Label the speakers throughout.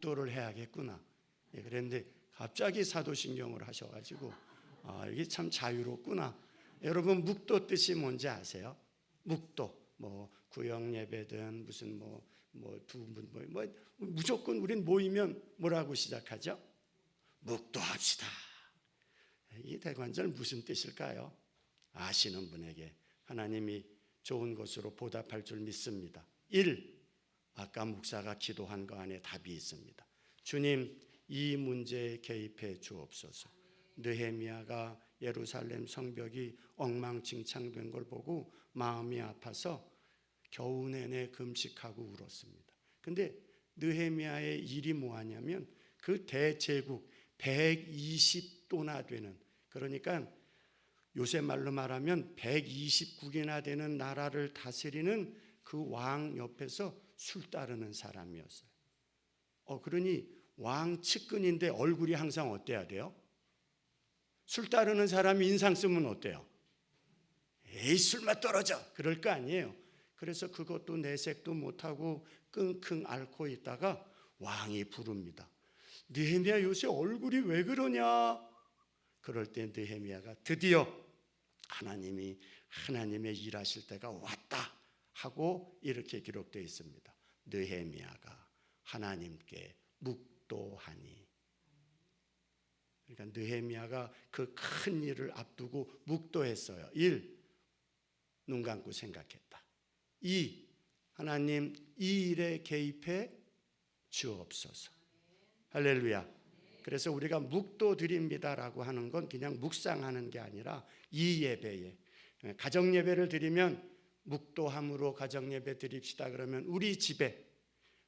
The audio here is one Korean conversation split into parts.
Speaker 1: 묵도를 해야겠구나. 그런데 갑자기 사도신경을 하셔가지고 이게 참 자유롭구나. 여러분 묵도 뜻이 뭔지 아세요? 묵도 구역 예배든 무슨 두 분 무조건 우린 모이면 뭐라고 시작하죠? 묵도합시다. 이 대관절 무슨 뜻일까요? 아시는 분에게 하나님이 좋은 것으로 보답할 줄 믿습니다. 1. 아까 목사가 기도한 거 안에 답이 있습니다. 주님, 이 문제에 개입해 주옵소서. 느헤미야가 예루살렘 성벽이 엉망진창된 걸 보고 마음이 아파서 겨우 내내 금식하고 울었습니다. 근데 느헤미야의 일이 뭐하냐면 그 대제국 120도나 되는, 그러니까 요새 말로 말하면 120국이나 되는 나라를 다스리는 그 왕 옆에서 술 따르는 사람이었어요. 그러니 왕 측근인데 얼굴이 항상 어때야 돼요? 술 따르는 사람이 인상 쓰면 어때요? 에이, 술맛 떨어져, 그럴 거 아니에요. 그래서 그것도 내색도 못하고 끙끙 앓고 있다가 왕이 부릅니다. 느헤미야, 요새 얼굴이 왜 그러냐? 그럴 때 느헤미야가 드디어 하나님의 일하실 때가 왔다 하고 이렇게 기록되어 있습니다. 느헤미야가 하나님께 묵도하니. 그러니까 느헤미야가 그 큰 일을 앞두고 묵도했어요. 1. 눈 감고 생각했다. 2. 하나님, 이 일에 개입해 주옵소서. 할렐루야. 그래서 우리가 묵도 드립니다라고 하는 건 그냥 묵상하는 게 아니라 이 예배에, 가정 예배를 드리면 묵도함으로 가정 예배 드립시다 그러면 우리 집에,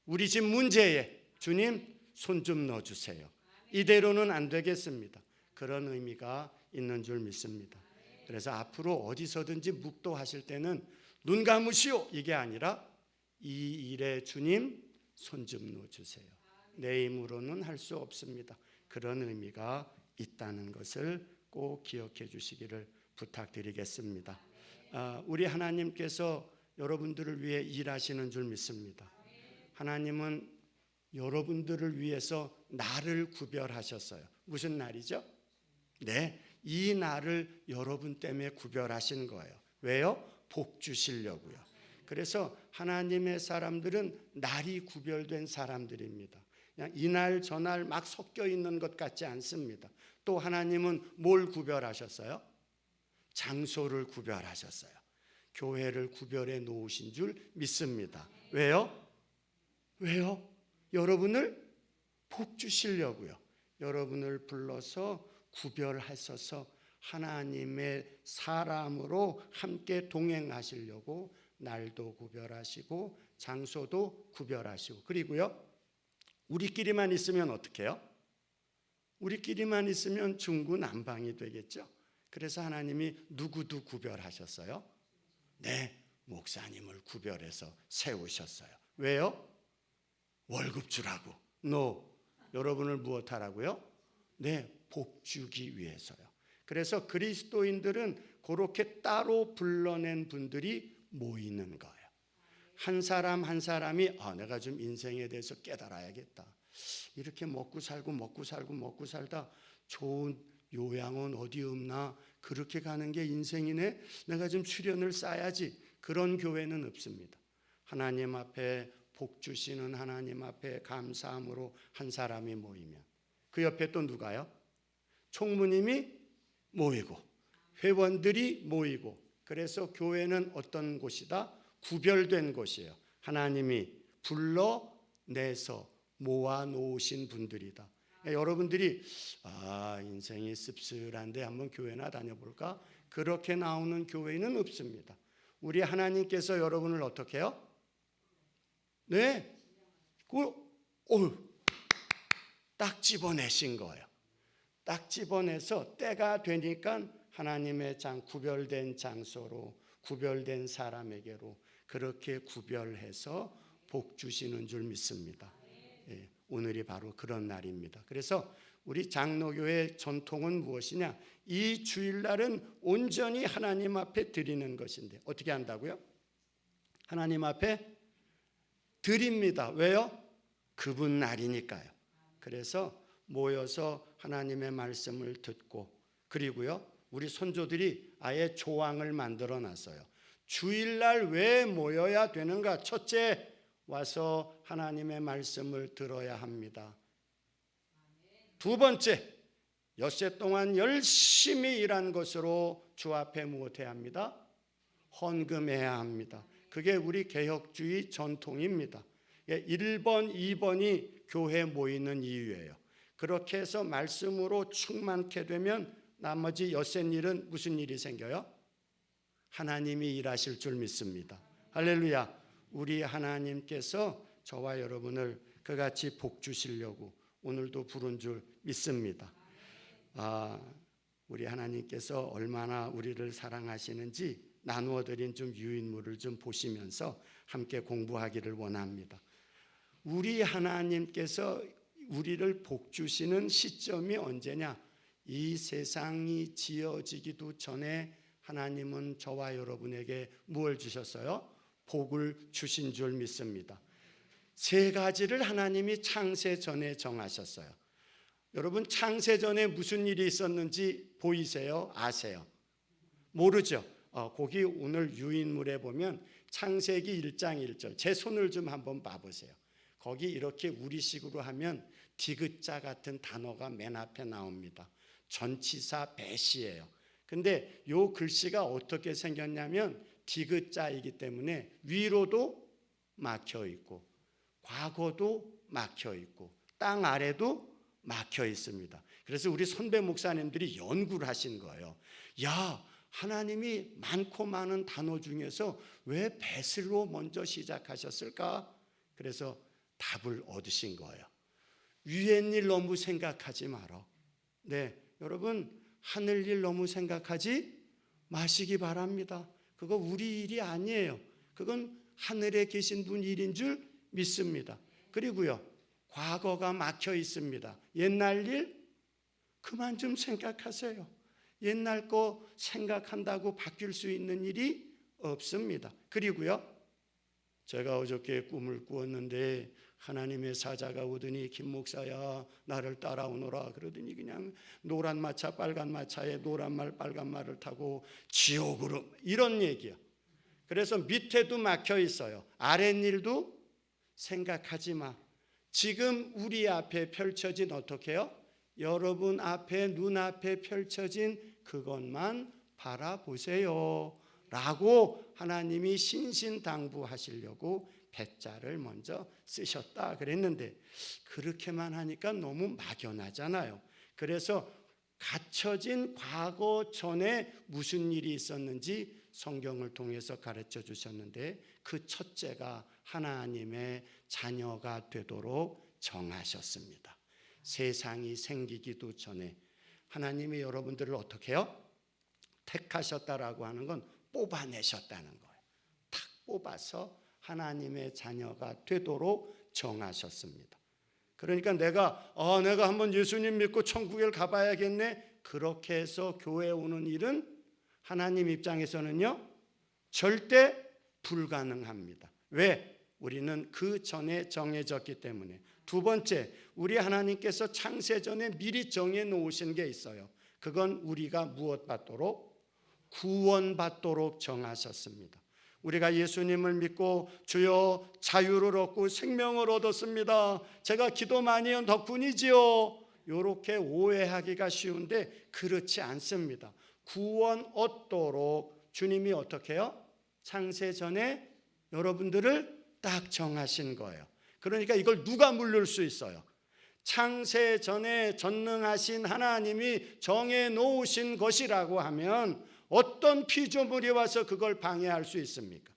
Speaker 1: 우리 집 문제에 주님 손 좀 넣어주세요. 이대로는 안 되겠습니다. 그런 의미가 있는 줄 믿습니다. 그래서 앞으로 어디서든지 묵도하실 때는 눈 감으시오 이게 아니라 이 일에 주님 손 좀 넣어주세요. 내 힘으로는 할 수 없습니다. 그런 의미가 있다는 것을 꼭 기억해 주시기를 부탁드리겠습니다. 우리 하나님께서 여러분들을 위해 일하시는 줄 믿습니다. 하나님은 여러분들을 위해서 날을 구별하셨어요. 무슨 날이죠? 네, 이 날을 여러분 때문에 구별하신 거예요. 왜요? 복 주시려고요. 그래서 하나님의 사람들은 날이 구별된 사람들입니다. 그냥 이날 저날 막 섞여 있는 것 같지 않습니다. 또 하나님은 뭘 구별하셨어요? 장소를 구별하셨어요. 교회를 구별해 놓으신 줄 믿습니다. 왜요? 여러분을 복 주시려고요. 여러분을 불러서 구별하셔서 하나님의 사람으로 함께 동행하시려고 날도 구별하시고 장소도 구별하시고, 그리고요, 우리끼리만 있으면 어떻게 해요? 우리끼리만 있으면 중구난방이 되겠죠. 그래서 하나님이 누구도 구별하셨어요? 네, 목사님을 구별해서 세우셨어요. 왜요? 월급 주라고. 여러분을 무엇하라고요? 네, 복 주기 위해서요. 그래서 그리스도인들은 그렇게 따로 불러낸 분들이 모이는 거예요. 한 사람 한 사람이 내가 좀 인생에 대해서 깨달아야겠다. 이렇게 먹고 살다 좋은 요양원 어디 없나, 그렇게 가는 게 인생이네. 내가 좀 수련을 쌓아야지. 그런 교회는 없습니다. 하나님 앞에 복 주시는 하나님 앞에 감사함으로 한 사람이 모이면 그 옆에 또 누가요? 총무님이 모이고 회원들이 모이고, 그래서 교회는 어떤 곳이다? 구별된 곳이에요. 하나님이 불러내서 모아놓으신 분들이다. 여러분들이 인생이 씁쓸한데 한번 교회나 다녀볼까? 그렇게 나오는 교회는 없습니다. 우리 하나님께서 여러분을 어떻게 해요? 네, 딱 집어내신 거예요. 딱 집어내서 때가 되니까 하나님의 구별된 장소로, 구별된 사람에게로 그렇게 구별해서 복 주시는 줄 믿습니다. 오늘이 바로 그런 날입니다. 그래서 우리 장로교의 전통은 무엇이냐? 이 주일날은 온전히 하나님 앞에 드리는 것인데 어떻게 한다고요? 하나님 앞에 드립니다. 왜요? 그분 날이니까요. 그래서 모여서 하나님의 말씀을 듣고, 그리고요 우리 선조들이 아예 조항을 만들어 놨어요. 주일날 왜 모여야 되는가? 첫째, 와서 하나님의 말씀을 들어야 합니다. 두 번째, 엿새 동안 열심히 일한 것으로 주 앞에 무엇해야 합니다? 헌금해야 합니다. 그게 우리 개혁주의 전통입니다. 1번, 2번이 교회 모이는 이유예요. 그렇게 해서 말씀으로 충만케 되면 나머지 엿새 일은 무슨 일이 생겨요? 하나님이 일하실 줄 믿습니다. 할렐루야. 우리 하나님께서 저와 여러분을 그같이 복 주시려고 오늘도 부른 줄 믿습니다. 우리 하나님께서 얼마나 우리를 사랑하시는지 나누어 드린 좀 유인물을 좀 보시면서 함께 공부하기를 원합니다. 우리 하나님께서 우리를 복 주시는 시점이 언제냐? 이 세상이 지어지기도 전에 하나님은 저와 여러분에게 무엇을 주셨어요? 복을 주신 줄 믿습니다. 세 가지를 하나님이 창세 전에 정하셨어요. 여러분, 창세 전에 무슨 일이 있었는지 보이세요? 아세요? 모르죠? 거기 오늘 유인물에 보면 창세기 1장 1절 제 손을 좀 한번 봐보세요. 거기 이렇게 우리식으로 하면 디귿자 같은 단어가 맨 앞에 나옵니다. 전치사 배시예요. 근데 요 글씨가 어떻게 생겼냐면 디귿자이기 때문에 위로도 막혀 있고 과거도 막혀 있고 땅 아래도 막혀 있습니다. 그래서 우리 선배 목사님들이 연구를 하신 거예요. 야, 하나님이 많고 많은 단어 중에서 왜 배슬로 먼저 시작하셨을까? 그래서 답을 얻으신 거예요. 위에 일 너무 생각하지 마라. 네, 여러분 하늘 일 너무 생각하지 마시기 바랍니다. 그거 우리 일이 아니에요. 그건 하늘에 계신 분 일인 줄 믿습니다. 그리고요, 과거가 막혀 있습니다. 옛날 일 그만 좀 생각하세요. 옛날 거 생각한다고 바뀔 수 있는 일이 없습니다. 그리고요, 제가 어저께 꿈을 꾸었는데 하나님의 사자가 오더니 김 목사야 나를 따라오너라 그러더니 그냥 노란 마차 빨간 마차에 노란 말 빨간 말을 타고 지옥으로, 이런 얘기야. 그래서 밑에도 막혀 있어요. 아랫일도 생각하지 마. 지금 우리 앞에 펼쳐진 어떻게 해요? 여러분 앞에 눈앞에 펼쳐진 그것만 바라보세요 라고 하나님이 신신당부하시려고 배자를 먼저 쓰셨다 그랬는데 그렇게만 하니까 너무 막연하잖아요. 그래서 갇혀진 과거 전에 무슨 일이 있었는지 성경을 통해서 가르쳐 주셨는데 그 첫째가 하나님의 자녀가 되도록 정하셨습니다. 세상이 생기기도 전에 하나님이 여러분들을 어떻게 해요? 택하셨다라고 하는 건 뽑아내셨다는 거예요. 탁 뽑아서 하나님의 자녀가 되도록 정하셨습니다. 그러니까 내가 한번 예수님 믿고 천국에 가봐야겠네 그렇게 해서 교회에 오는 일은 하나님 입장에서는요 절대 불가능합니다. 왜? 우리는 그 전에 정해졌기 때문에. 두 번째, 우리 하나님께서 창세전에 미리 정해놓으신 게 있어요. 그건 우리가 무엇 받도록? 구원받도록 정하셨습니다. 우리가 예수님을 믿고 주여 자유를 얻고 생명을 얻었습니다. 제가 기도 많이 한 덕분이지요. 이렇게 오해하기가 쉬운데 그렇지 않습니다. 구원 얻도록 주님이 어떻게 해요? 창세전에 여러분들을 딱 정하신 거예요. 그러니까 이걸 누가 물릴 수 있어요? 창세전에 전능하신 하나님이 정해놓으신 것이라고 하면 어떤 피조물이 와서 그걸 방해할 수 있습니까?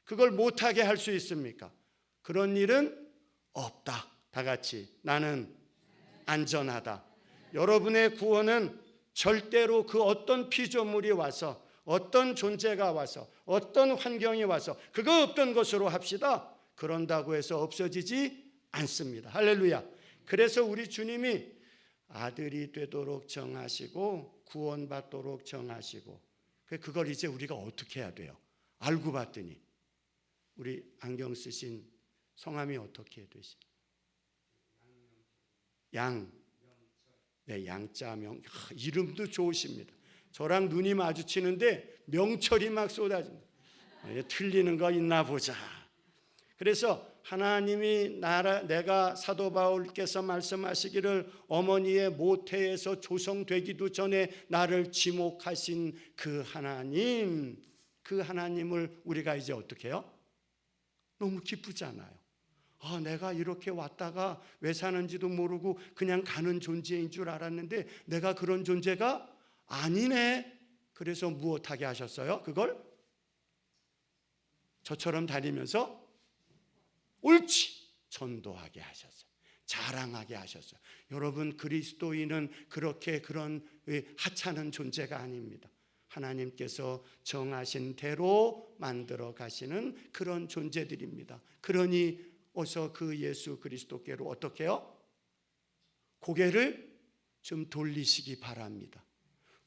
Speaker 1: 그걸 못하게 할 수 있습니까? 그런 일은 없다. 다 같이 나는 안전하다. 여러분의 구원은 절대로 그 어떤 피조물이 와서 어떤 존재가 와서 어떤 환경이 와서 그거 없던 것으로 합시다. 그런다고 해서 없어지지 않습니다. 할렐루야. 그래서 우리 주님이 아들이 되도록 정하시고 구원받도록 정하시고 그걸 이제 우리가 어떻게 해야 돼요? 알고 봤더니 우리 안경 쓰신 성함이 어떻게 되십니까? 네, 양자명. 이름도 좋으십니다. 저랑 눈이 마주치는데 명철이 막 쏟아집니다. 틀리는 거 있나 보자. 그래서 하나님이 내가 사도 바울께서 말씀하시기를 어머니의 모태에서 조성되기도 전에 나를 지목하신 그 하나님을 우리가 이제 어떻게 해요? 너무 기쁘잖아요. 내가 이렇게 왔다가 왜 사는지도 모르고 그냥 가는 존재인 줄 알았는데 내가 그런 존재가 아니네. 그래서 무엇하게 하셨어요? 그걸 저처럼 다니면서 옳지 전도하게 하셨어요. 자랑하게 하셨어요. 여러분, 그리스도인은 그런 하찮은 존재가 아닙니다. 하나님께서 정하신 대로 만들어 가시는 그런 존재들입니다. 그러니 어서 그 예수 그리스도께로 어떻게 해요? 고개를 좀 돌리시기 바랍니다.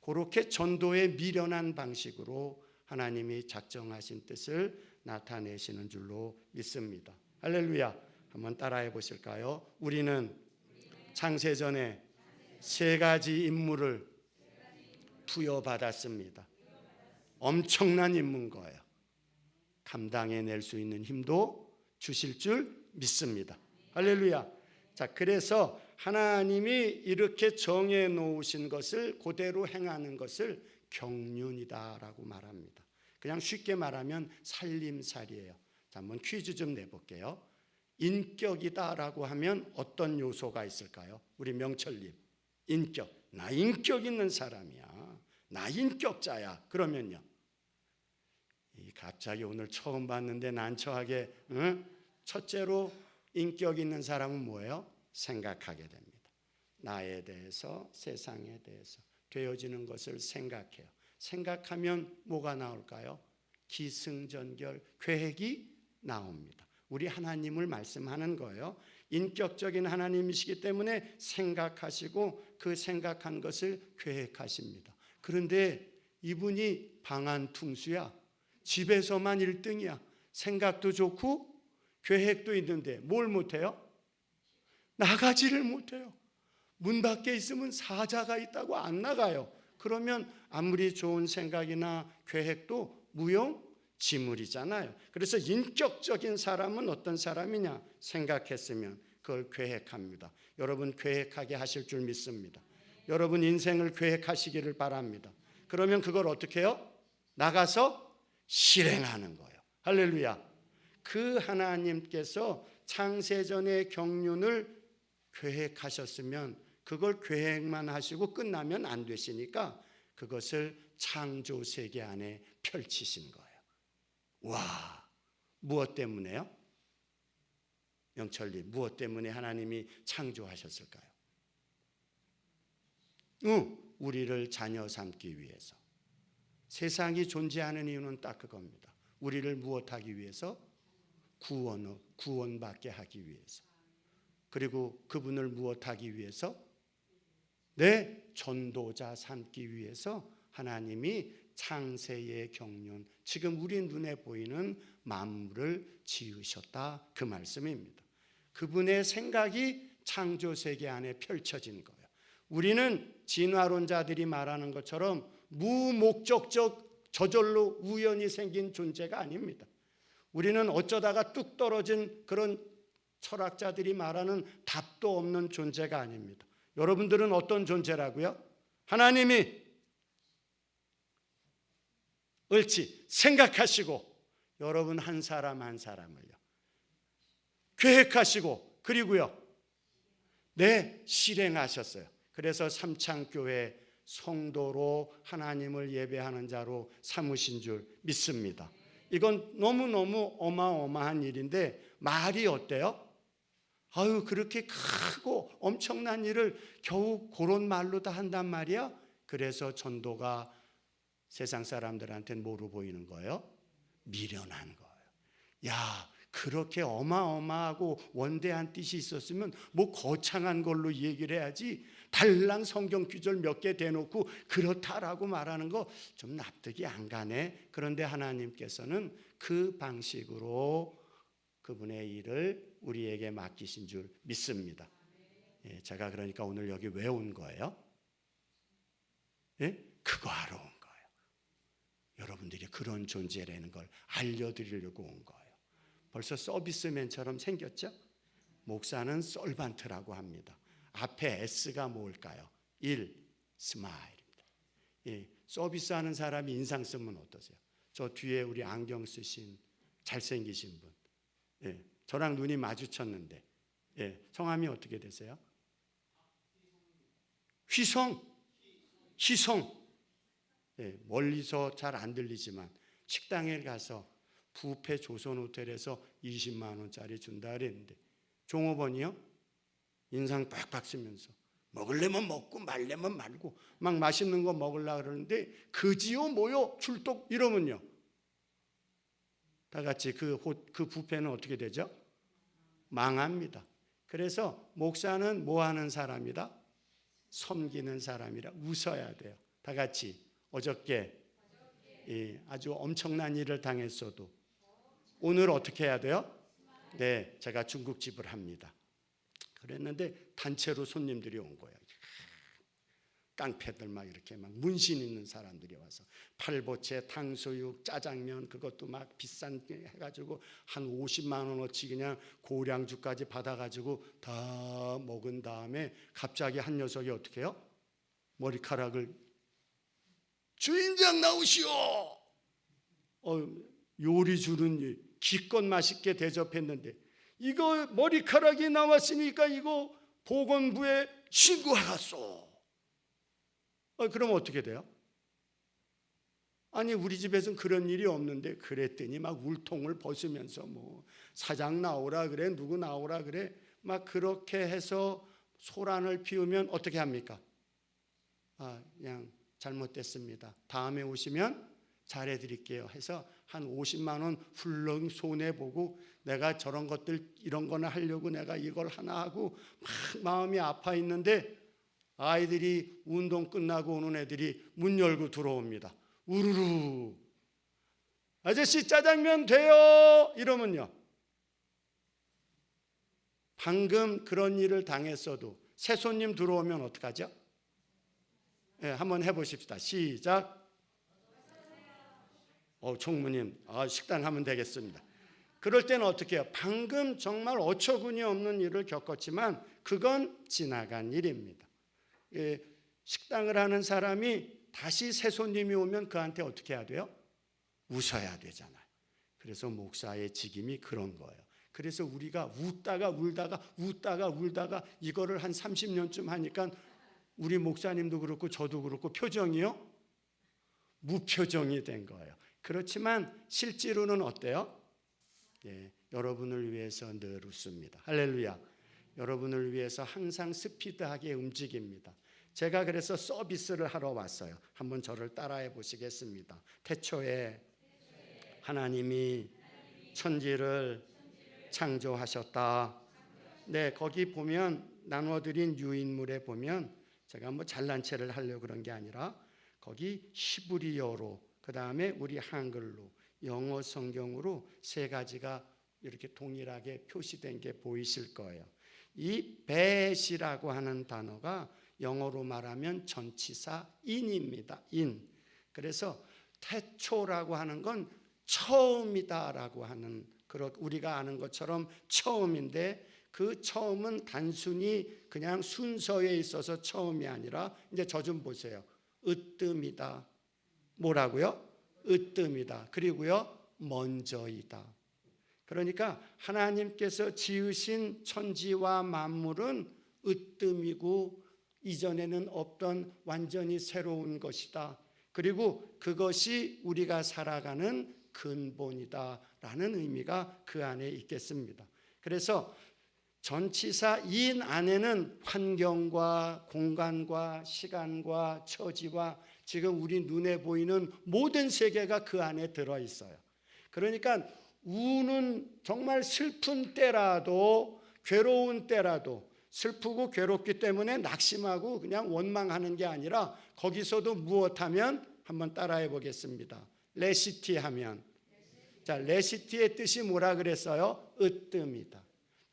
Speaker 1: 그렇게 전도에 미련한 방식으로 하나님이 작정하신 뜻을 나타내시는 줄로 믿습니다. 할렐루야. 한번 따라해 보실까요? 우리는 창세전에 세 가지 임무를 부여받았습니다. 엄청난 임무인 거예요. 감당해낼 수 있는 힘도 주실 줄 믿습니다. 할렐루야. 자, 그래서 하나님이 이렇게 정해 놓으신 것을 그대로 행하는 것을 경륜이다라고 말합니다. 그냥 쉽게 말하면 살림살이에요. 자, 한번 퀴즈 좀 내볼게요. 인격이다라고 하면 어떤 요소가 있을까요? 우리 명철님, 인격. 나 인격 있는 사람이야. 나 인격자야. 그러면요. 갑자기 오늘 처음 봤는데 난처하게 첫째로 인격 있는 사람은 뭐예요? 생각하게 됩니다. 나에 대해서, 세상에 대해서 되어지는 것을 생각해요. 생각하면 뭐가 나올까요? 기승전결, 계획이 나옵니다. 우리 하나님을 말씀하는 거예요. 인격적인 하나님이시기 때문에 생각하시고 그 생각한 것을 계획하십니다. 그런데 이분이 방한퉁수야. 집에서만 1등이야. 생각도 좋고 계획도 있는데 뭘 못해요? 나가지를 못해요. 문 밖에 있으면 사자가 있다고 안 나가요. 그러면 아무리 좋은 생각이나 계획도 무용지물이잖아요. 그래서 인격적인 사람은 어떤 사람이냐? 생각했으면 그걸 계획합니다. 여러분, 계획하게 하실 줄 믿습니다. 여러분 인생을 계획하시기를 바랍니다. 그러면 그걸 어떻게 해요? 나가서 실행하는 거예요. 할렐루야. 그 하나님께서 창세전의 경륜을 계획하셨으면 그걸 계획만 하시고 끝나면 안 되시니까 그것을 창조 세계 안에 펼치신 거예요. 와, 무엇 때문에요? 명철님, 무엇 때문에 하나님이 창조하셨을까요? 우리를 자녀 삼기 위해서. 세상이 존재하는 이유는 딱 그겁니다. 우리를 무엇하기 위해서? 구원받게 하기 위해서. 그리고 그분을 무엇하기 위해서? 내 전도자 삼기 위해서 하나님이 창세의 경륜, 지금 우리 눈에 보이는 만물을 지으셨다, 그 말씀입니다. 그분의 생각이 창조 세계 안에 펼쳐진 거예요. 우리는 진화론자들이 말하는 것처럼 무목적적 저절로 우연히 생긴 존재가 아닙니다. 우리는 어쩌다가 뚝 떨어진 그런 철학자들이 말하는 답도 없는 존재가 아닙니다. 여러분들은 어떤 존재라고요? 하나님이 옳지 생각하시고 여러분 한 사람 한 사람을요 계획하시고 그리고요 실행하셨어요. 그래서 삼창교회 성도로 하나님을 예배하는 자로 삼으신 줄 믿습니다. 이건 너무너무 어마어마한 일인데 말이 어때요? 그렇게 크고 엄청난 일을 겨우 그런 말로 다 한단 말이야? 그래서 전도가 세상 사람들한테는 뭐로 보이는 거예요? 미련한 거예요. 야, 그렇게 어마어마하고 원대한 뜻이 있었으면 뭐 거창한 걸로 얘기를 해야지 달랑 성경 구절 몇 개 대놓고 그렇다라고 말하는 거 좀 납득이 안 가네. 그런데 하나님께서는 그 방식으로 그분의 일을 우리에게 맡기신 줄 믿습니다. 제가 그러니까 오늘 여기 왜 온 거예요? 예? 그거 하러 온 거예요. 여러분들이 그런 존재라는 걸 알려드리려고 온 거예요. 벌써 서비스맨처럼 생겼죠? 목사는 솔반트라고 합니다. 앞에 S가 뭘까요? 1. 스마일입니다. 예, 서비스하는 사람이 인상 쓰면 어떠세요? 저 뒤에 우리 안경 쓰신 잘생기신 분, 예, 저랑 눈이 마주쳤는데, 예, 성함이 어떻게 되세요? 희성. 예, 멀리서 잘 안 들리지만 식당에 가서 뷔페 조선호텔에서 20만 원짜리 준다 그랬는데 종업원이요? 인상 빡빡 쓰면서 먹으려면 먹고 말려면 말고 막 맛있는 거 먹으려고 그러는데 그지요 뭐요 출동 이러면요 다 같이 그 뷔페는 어떻게 되죠? 망합니다. 그래서 목사는 뭐 하는 사람이다? 섬기는 사람이라 웃어야 돼요. 다 같이 어저께 아주 엄청난 일을 당했어도 오늘 어떻게 해야 돼요? 네, 제가 중국집을 합니다. 그랬는데 단체로 손님들이 온 거예요. 깡패들 막 이렇게 막 문신 있는 사람들이 와서 팔보채, 탕수육, 짜장면 그것도 막 비싼 해가지고 한 50만 원어치 그냥 고량주까지 받아가지고 다 먹은 다음에 갑자기 한 녀석이 어떻게 해요? 머리카락을 주인장 나오시오. 요리 주는 기껏 맛있게 대접했는데 이거 머리카락이 나왔으니까 이거 보건부에 신고하겠소. 그럼 어떻게 돼요? 아니 우리 집에서는 그런 일이 없는데 그랬더니 막 울통을 벗으면서 뭐 사장 나오라 그래 누구 나오라 그래 막 그렇게 해서 소란을 피우면 어떻게 합니까? 그냥 잘못됐습니다. 다음에 오시면 잘해드릴게요 해서 한 50만 원 훌렁 손해보고 내가 저런 것들 이런 거나 하려고 내가 이걸 하나 하고 막 마음이 아파 있는데 아이들이 운동 끝나고 오는 애들이 문 열고 들어옵니다. 우르르 아저씨 짜장면 돼요 이러면요 방금 그런 일을 당했어도 새 손님 들어오면 어떡하죠? 네, 한번 해보십시다. 시작. 총무님 식당 하면 되겠습니다. 그럴 때는 어떻게 해요? 방금 정말 어처구니 없는 일을 겪었지만 그건 지나간 일입니다. 식당을 하는 사람이 다시 새 손님이 오면 그한테 어떻게 해야 돼요? 웃어야 되잖아요. 그래서 목사의 직임이 그런 거예요. 그래서 우리가 웃다가 울다가 이거를 한 30년쯤 하니까 우리 목사님도 그렇고 저도 그렇고 표정이요? 무표정이 된 거예요. 그렇지만 실제로는 어때요? 예, 여러분을 위해서 늘 웃습니다. 할렐루야. 여러분을 위해서 항상 스피드하게 움직입니다. 제가 그래서 서비스를 하러 왔어요. 한번 저를 따라해 보시겠습니다. 태초에 하나님이 천지를 창조하셨다. 네, 거기 보면 나눠드린 유인물에 보면 제가 뭐 잘난 체를 하려고 그런 게 아니라 거기 히브리어로 그 다음에 우리 한글로 영어 성경으로 세 가지가 이렇게 동일하게 표시된 게 보이실 거예요. 이 bet이라고 하는 단어가 영어로 말하면 전치사 in입니다. in. 그래서 태초라고 하는 건 처음이다라고 하는 우리가 아는 것처럼 처음인데 그 처음은 단순히 그냥 순서에 있어서 처음이 아니라 이제 저 좀 보세요. 으뜸이다. 뭐라고요? 으뜸이다. 그리고요 먼저이다. 그러니까 하나님께서 지으신 천지와 만물은 으뜸이고 이전에는 없던 완전히 새로운 것이다. 그리고 그것이 우리가 살아가는 근본이다라는 의미가 그 안에 있겠습니다. 그래서 전치사 인 안에는 환경과 공간과 시간과 처지와 지금 우리 눈에 보이는 모든 세계가 그 안에 들어있어요. 그러니까 우는 정말 슬픈 때라도 괴로운 때라도 슬프고 괴롭기 때문에 낙심하고 그냥 원망하는 게 아니라 거기서도 무엇하면 한번 따라해 보겠습니다. 레시티 하면 자 레시티의 뜻이 뭐라 그랬어요? 으뜸이다.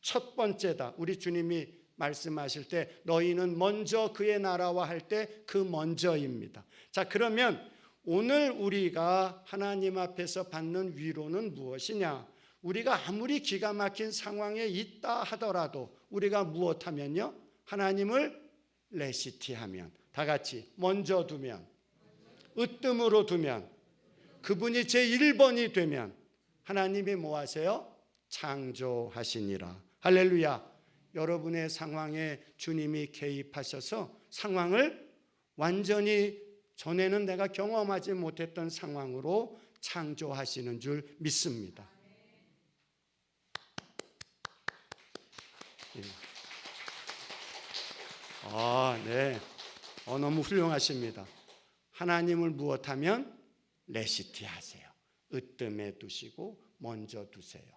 Speaker 1: 첫 번째다. 우리 주님이 말씀하실 때 너희는 먼저 그의 나라와 할 때 그 먼저입니다. 자, 그러면 오늘 우리가 하나님 앞에서 받는 위로는 무엇이냐? 우리가 아무리 기가 막힌 상황에 있다 하더라도 우리가 무엇하면요? 하나님을 레시티하면, 다 같이 먼저 두면, 으뜸으로 두면, 그분이 제1번이 되면 하나님이 뭐 하세요? 창조하시니라. 할렐루야. 여러분의 상황에 주님이 개입하셔서 상황을 완전히 전에는 내가 경험하지 못했던 상황으로 창조하시는 줄 믿습니다. 네. 너무 훌륭하십니다. 하나님을 무엇하면? 레시티 하세요. 으뜸에 두시고 먼저 두세요.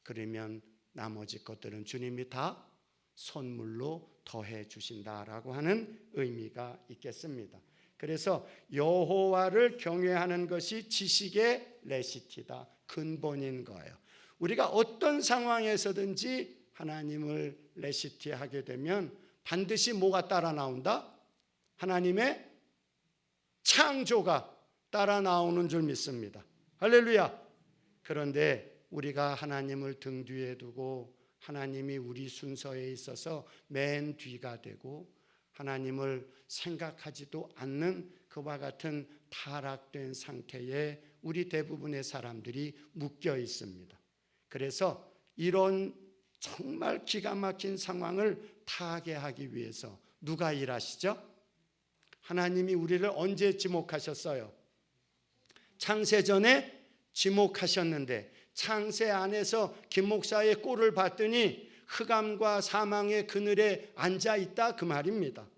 Speaker 1: 그러면 나머지 것들은 주님이 다 선물로 더해 주신다라고 하는 의미가 있겠습니다. 그래서 여호와를 경외하는 것이 지식의 레시티다, 근본인 거예요. 우리가 어떤 상황에서든지 하나님을 레시티하게 되면 반드시 뭐가 따라 나온다? 하나님의 창조가 따라 나오는 줄 믿습니다. 할렐루야. 그런데 우리가 하나님을 등 뒤에 두고 하나님이 우리 순서에 있어서 맨 뒤가 되고 하나님을 생각하지도 않는 그와 같은 타락된 상태에 우리 대부분의 사람들이 묶여 있습니다. 그래서 이런 정말 기가 막힌 상황을 타개하기 위해서 누가 일하시죠? 하나님이 우리를 언제 지목하셨어요? 창세전에 지목하셨는데 창세 안에서 김 목사의 꼴을 봤더니 흑암과 사망의 그늘에 앉아있다 그 말입니다.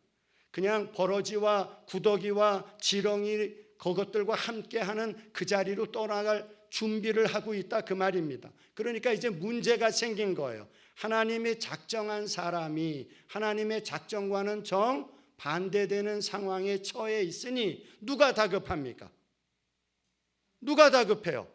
Speaker 1: 그냥 버러지와 구더기와 지렁이 그것들과 함께하는 그 자리로 떠나갈 준비를 하고 있다 그 말입니다. 그러니까 이제 문제가 생긴 거예요. 하나님이 작정한 사람이 하나님의 작정과는 정반대되는 상황에 처해 있으니 누가 다급합니까? 누가 다급해요?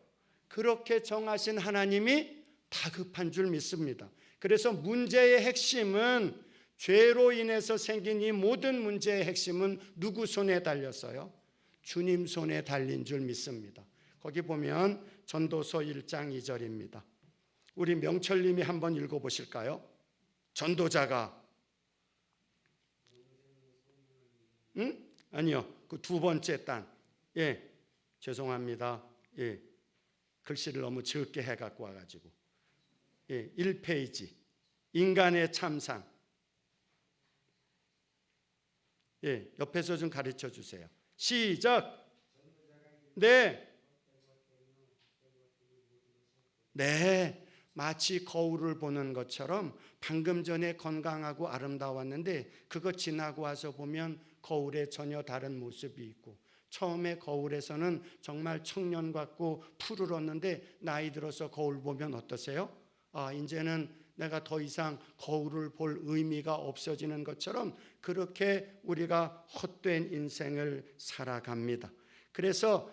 Speaker 1: 그렇게 정하신 하나님이 다급한 줄 믿습니다. 그래서 문제의 핵심은, 죄로 인해서 생긴 이 모든 문제의 핵심은 누구 손에 달렸어요? 주님 손에 달린 줄 믿습니다. 거기 보면 전도서 1장 2절입니다. 우리 명철님이 한번 읽어보실까요? 전도자가 아니요, 그 두 번째 단. 죄송합니다. 글씨를 너무 적게 해갖고 와가지고 1페이지 인간의 참상. 옆에서 좀 가르쳐 주세요. 시작. 네, 마치 거울을 보는 것처럼 방금 전에 건강하고 아름다웠는데 그거 지나고 와서 보면 거울에 전혀 다른 모습이 있고, 처음에 거울에서는 정말 청년 같고 푸르렀는데 나이 들어서 거울 보면 어떠세요? 이제는 내가 더 이상 거울을 볼 의미가 없어지는 것처럼 그렇게 우리가 헛된 인생을 살아갑니다. 그래서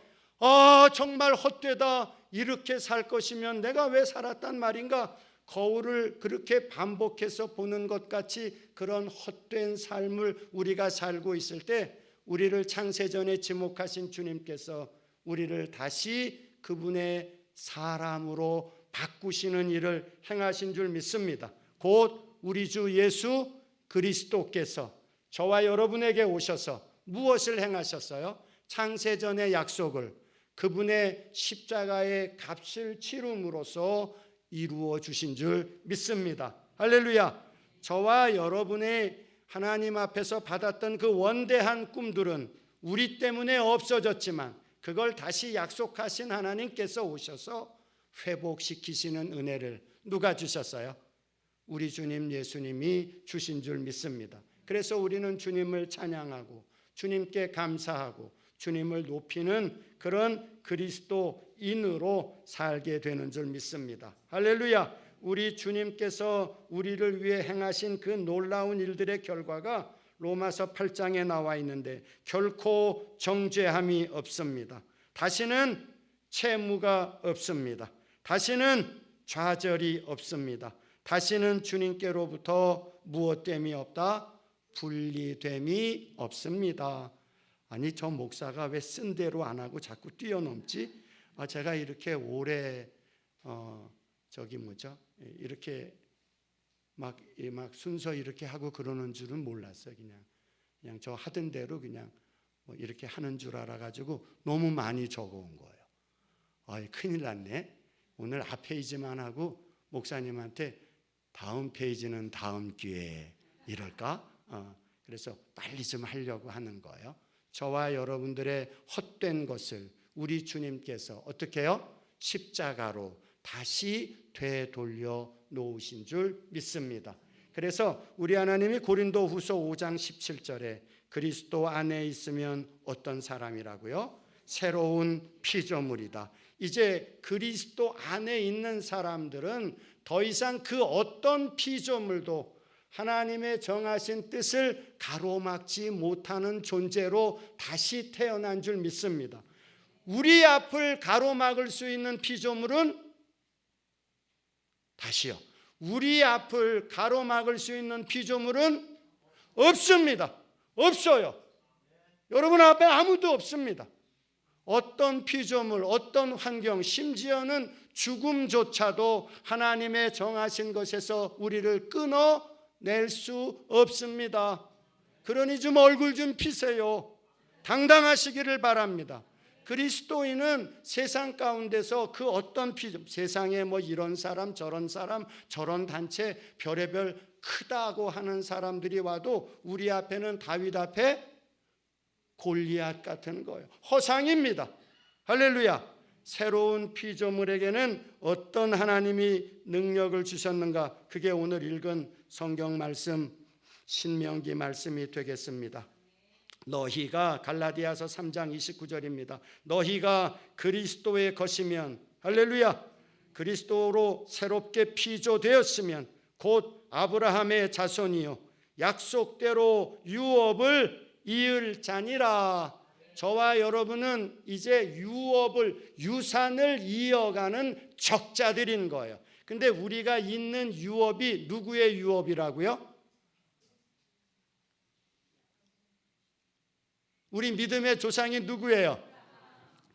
Speaker 1: 정말 헛되다, 이렇게 살 것이면 내가 왜 살았단 말인가, 거울을 그렇게 반복해서 보는 것 같이 그런 헛된 삶을 우리가 살고 있을 때 우리를 창세전에 지목하신 주님께서 우리를 다시 그분의 사람으로 바꾸시는 일을 행하신 줄 믿습니다. 곧 우리 주 예수 그리스도께서 저와 여러분에게 오셔서 무엇을 행하셨어요? 창세전의 약속을 그분의 십자가의 값을 치름으로써 이루어 주신 줄 믿습니다. 할렐루야. 저와 여러분의 하나님 앞에서 받았던 그 원대한 꿈들은 우리 때문에 없어졌지만 그걸 다시 약속하신 하나님께서 오셔서 회복시키시는 은혜를 누가 주셨어요? 우리 주님 예수님이 주신 줄 믿습니다. 그래서 우리는 주님을 찬양하고 주님께 감사하고 주님을 높이는 그런 그리스도인으로 살게 되는 줄 믿습니다. 할렐루야. 우리 주님께서 우리를 위해 행하신 그 놀라운 일들의 결과가 로마서 8장에 나와 있는데 결코 정죄함이 없습니다. 다시는 채무가 없습니다. 다시는 좌절이 없습니다. 다시는 주님께로부터 무엇됨이 없다? 분리됨이 없습니다. 아니 저 목사가 왜 쓴 대로 안 하고 자꾸 뛰어넘지? 제가 이렇게 오래 이렇게 막 순서 이렇게 하고 그러는 줄은 몰랐어. 그냥 저 하던 대로 그냥 이렇게 하는 줄 알아가지고 너무 많이 적어온 거예요. 큰일 났네. 오늘 앞 페이지만 하고 목사님한테 다음 페이지는 다음 기회에 이럴까? 그래서 빨리 좀 하려고 하는 거예요. 저와 여러분들의 헛된 것을 우리 주님께서 어떻게 해요? 십자가로 다시 되돌려 놓으신 줄 믿습니다. 그래서 우리 하나님이 고린도후서 5장 17절에 그리스도 안에 있으면 어떤 사람이라고요? 새로운 피조물이다. 이제 그리스도 안에 있는 사람들은 더 이상 그 어떤 피조물도 하나님의 정하신 뜻을 가로막지 못하는 존재로 다시 태어난 줄 믿습니다. 우리 앞을 가로막을 수 있는 피조물은 다시요. 우리 앞을 가로막을 수 있는 피조물은 없습니다. 없어요. 여러분 앞에 아무도 없습니다. 어떤 피조물, 어떤 환경, 심지어는 죽음조차도 하나님의 정하신 것에서 우리를 끊어낼 수 없습니다. 그러니 좀 얼굴 좀 피세요. 당당하시기를 바랍니다. 그리스도인은 세상 가운데서 그 어떤 세상에 이런 사람 저런 단체 별의별 크다고 하는 사람들이 와도 우리 앞에는 다윗 앞에 골리앗 같은 거예요. 허상입니다. 할렐루야. 새로운 피조물에게는 어떤 하나님이 능력을 주셨는가? 그게 오늘 읽은 성경 말씀 신명기 말씀이 되겠습니다. 너희가 갈라디아서 3장 29절입니다. 너희가 그리스도의 것이면 할렐루야 그리스도로 새롭게 피조되었으면 곧 아브라함의 자손이요 약속대로 유업을 이을 자니라. 저와 여러분은 이제 유산을 이어가는 적자들인 거예요. 근데 우리가 있는 유업이 누구의 유업이라고요? 우리 믿음의 조상이 누구예요?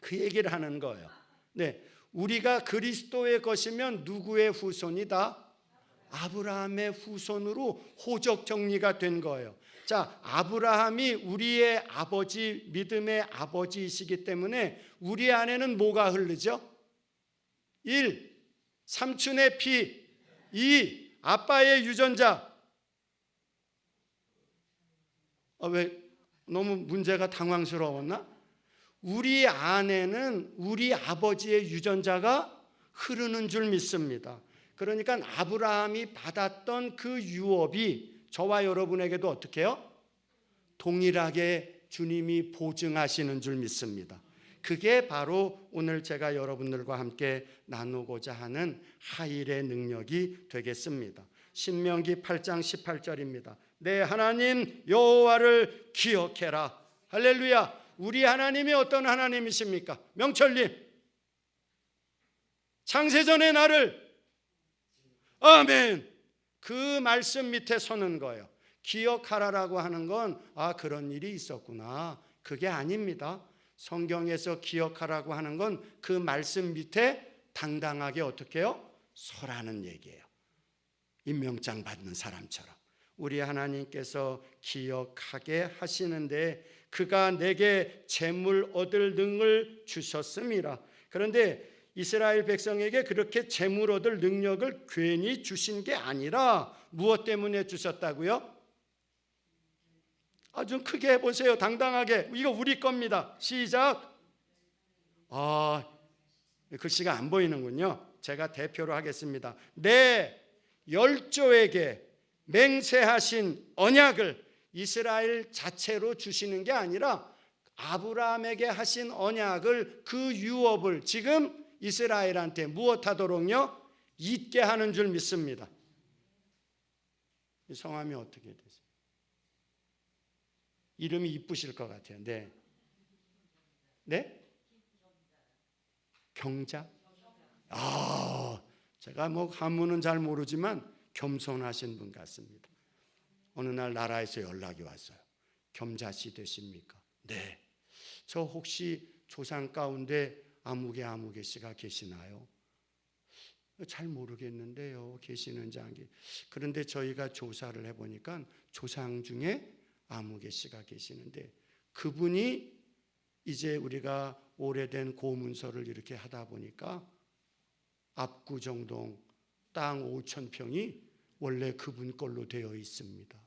Speaker 1: 그 얘기를 하는 거예요. 네, 우리가 그리스도의 것이면 누구의 후손이다? 아브라함의 후손으로 호적 정리가 된 거예요. 자, 아브라함이 우리의 아버지, 믿음의 아버지이시기 때문에 우리 안에는 뭐가 흐르죠? 1. 삼촌의 피. 2. 아빠의 유전자. 왜 너무 문제가 당황스러웠나? 우리 안에는 우리 아버지의 유전자가 흐르는 줄 믿습니다. 그러니까 아브라함이 받았던 그 유업이 저와 여러분에게도 어떻게 해요? 동일하게 주님이 보증하시는 줄 믿습니다. 그게 바로 오늘 제가 여러분들과 함께 나누고자 하는 하일의 능력이 되겠습니다. 신명기 8장 18절입니다. 내 하나님 여호와를 기억해라. 할렐루야. 우리 하나님이 어떤 하나님이십니까? 명철님, 창세전의 나를 아멘. 그 말씀 밑에 서는 거예요. 기억하라라고 하는 건 그런 일이 있었구나. 그게 아닙니다. 성경에서 기억하라고 하는 건 그 말씀 밑에 당당하게 어떻게 해요? 서라는 얘기예요. 임명장 받는 사람처럼. 우리 하나님께서 기억하게 하시는데 그가 내게 재물 얻을 능을 주셨음이라. 그런데 이스라엘 백성에게 그렇게 재물 얻을 능력을 괜히 주신 게 아니라 무엇 때문에 주셨다고요? 좀 크게 해보세요. 당당하게. 이거 우리 겁니다. 시작. 글씨가 안 보이는군요. 제가 대표로 하겠습니다. 내 열조에게 맹세하신 언약을 이스라엘 자체로 주시는 게 아니라 아브라함에게 하신 언약을 그 유업을 지금 이스라엘한테 무엇하도록요? 잊게 하는 줄 믿습니다. 이 성함이 어떻게 되세요? 이름이 이쁘실 것 같아요. 네? 경자? 제가 한문은 잘 모르지만 겸손하신 분 같습니다. 어느 날 나라에서 연락이 왔어요. 겸자씨 되십니까? 네. 저 혹시 조상 가운데 아무개 씨가 계시나요? 잘 모르겠는데요. 계시는지 안 계시는지. 그런데 저희가 조사를 해보니까 조상 중에 아무개 씨가 계시는데, 그분이 이제 우리가 오래된 고문서를 이렇게 하다 보니까 압구정동 땅 5,000평이 원래 그분 걸로 되어 있습니다.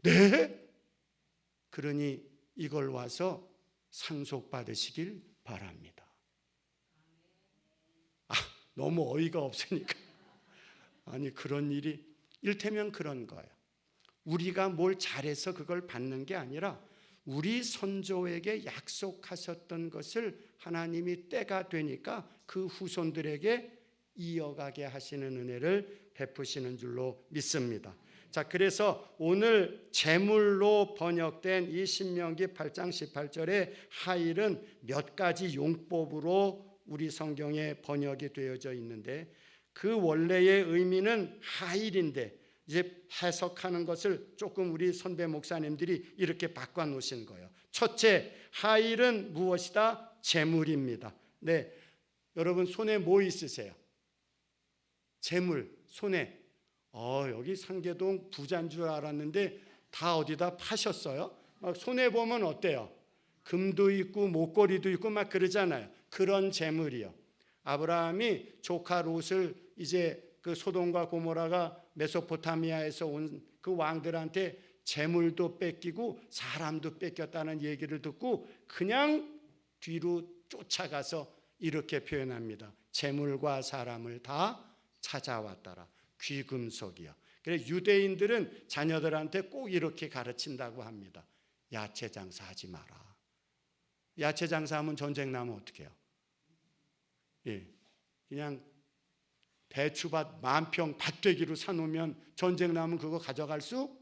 Speaker 1: 네? 그러니 이걸 와서 상속받으시길 바랍니다. 너무 어이가 없으니까. 아니, 그런 일이, 일테면 그런 거예요. 우리가 뭘 잘해서 그걸 받는 게 아니라 우리 선조에게 약속하셨던 것을 하나님이 때가 되니까 그 후손들에게 이어가게 하시는 은혜를 베푸시는 줄로 믿습니다. 자, 그래서 오늘 제물로 번역된 이 신명기 8장 18절의 하일은 몇 가지 용법으로 우리 성경에 번역이 되어져 있는데, 그 원래의 의미는 하일인데 이제 해석하는 것을 조금 우리 선배 목사님들이 이렇게 바꿔 놓으신 거예요. 첫째, 하일은 무엇이다? 제물입니다. 네, 여러분 손에 뭐 있으세요? 제물, 손에. 여기 상계동 부자인 줄 알았는데 다 어디다 파셨어요? 막 손에 보면 어때요? 금도 있고 목걸이도 있고 막 그러잖아요. 그런 제물이요. 아브라함이 조카 롯을 이제 그 소돔과 고모라가 메소포타미아에서 온 그 왕들한테 재물도 뺏기고 사람도 뺏겼다는 얘기를 듣고 그냥 뒤로 쫓아가서 이렇게 표현합니다. 재물과 사람을 다 찾아왔더라. 귀금속이요. 그래서 유대인들은 자녀들한테 꼭 이렇게 가르친다고 합니다. 야채 장사하지 마라. 야채 장사하면 전쟁 나면 어떻게 해요? 예, 그냥 배추밭 10,000평 밭되기로 사놓으면 전쟁 나면 그거 가져갈 수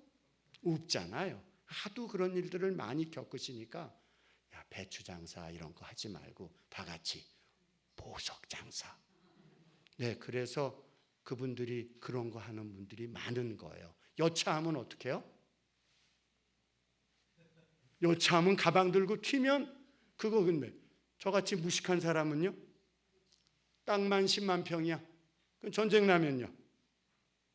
Speaker 1: 없잖아요. 하도 그런 일들을 많이 겪으시니까 야, 배추 장사 이런 거 하지 말고 다 같이 보석 장사. 네, 그래서 그분들이 그런 거 하는 분들이 많은 거예요. 여차하면 어떻게 해요? 여차하면 가방 들고 튀면 그거. 근데 저같이 무식한 사람은요, 땅만 10만 평이야. 전쟁 나면요,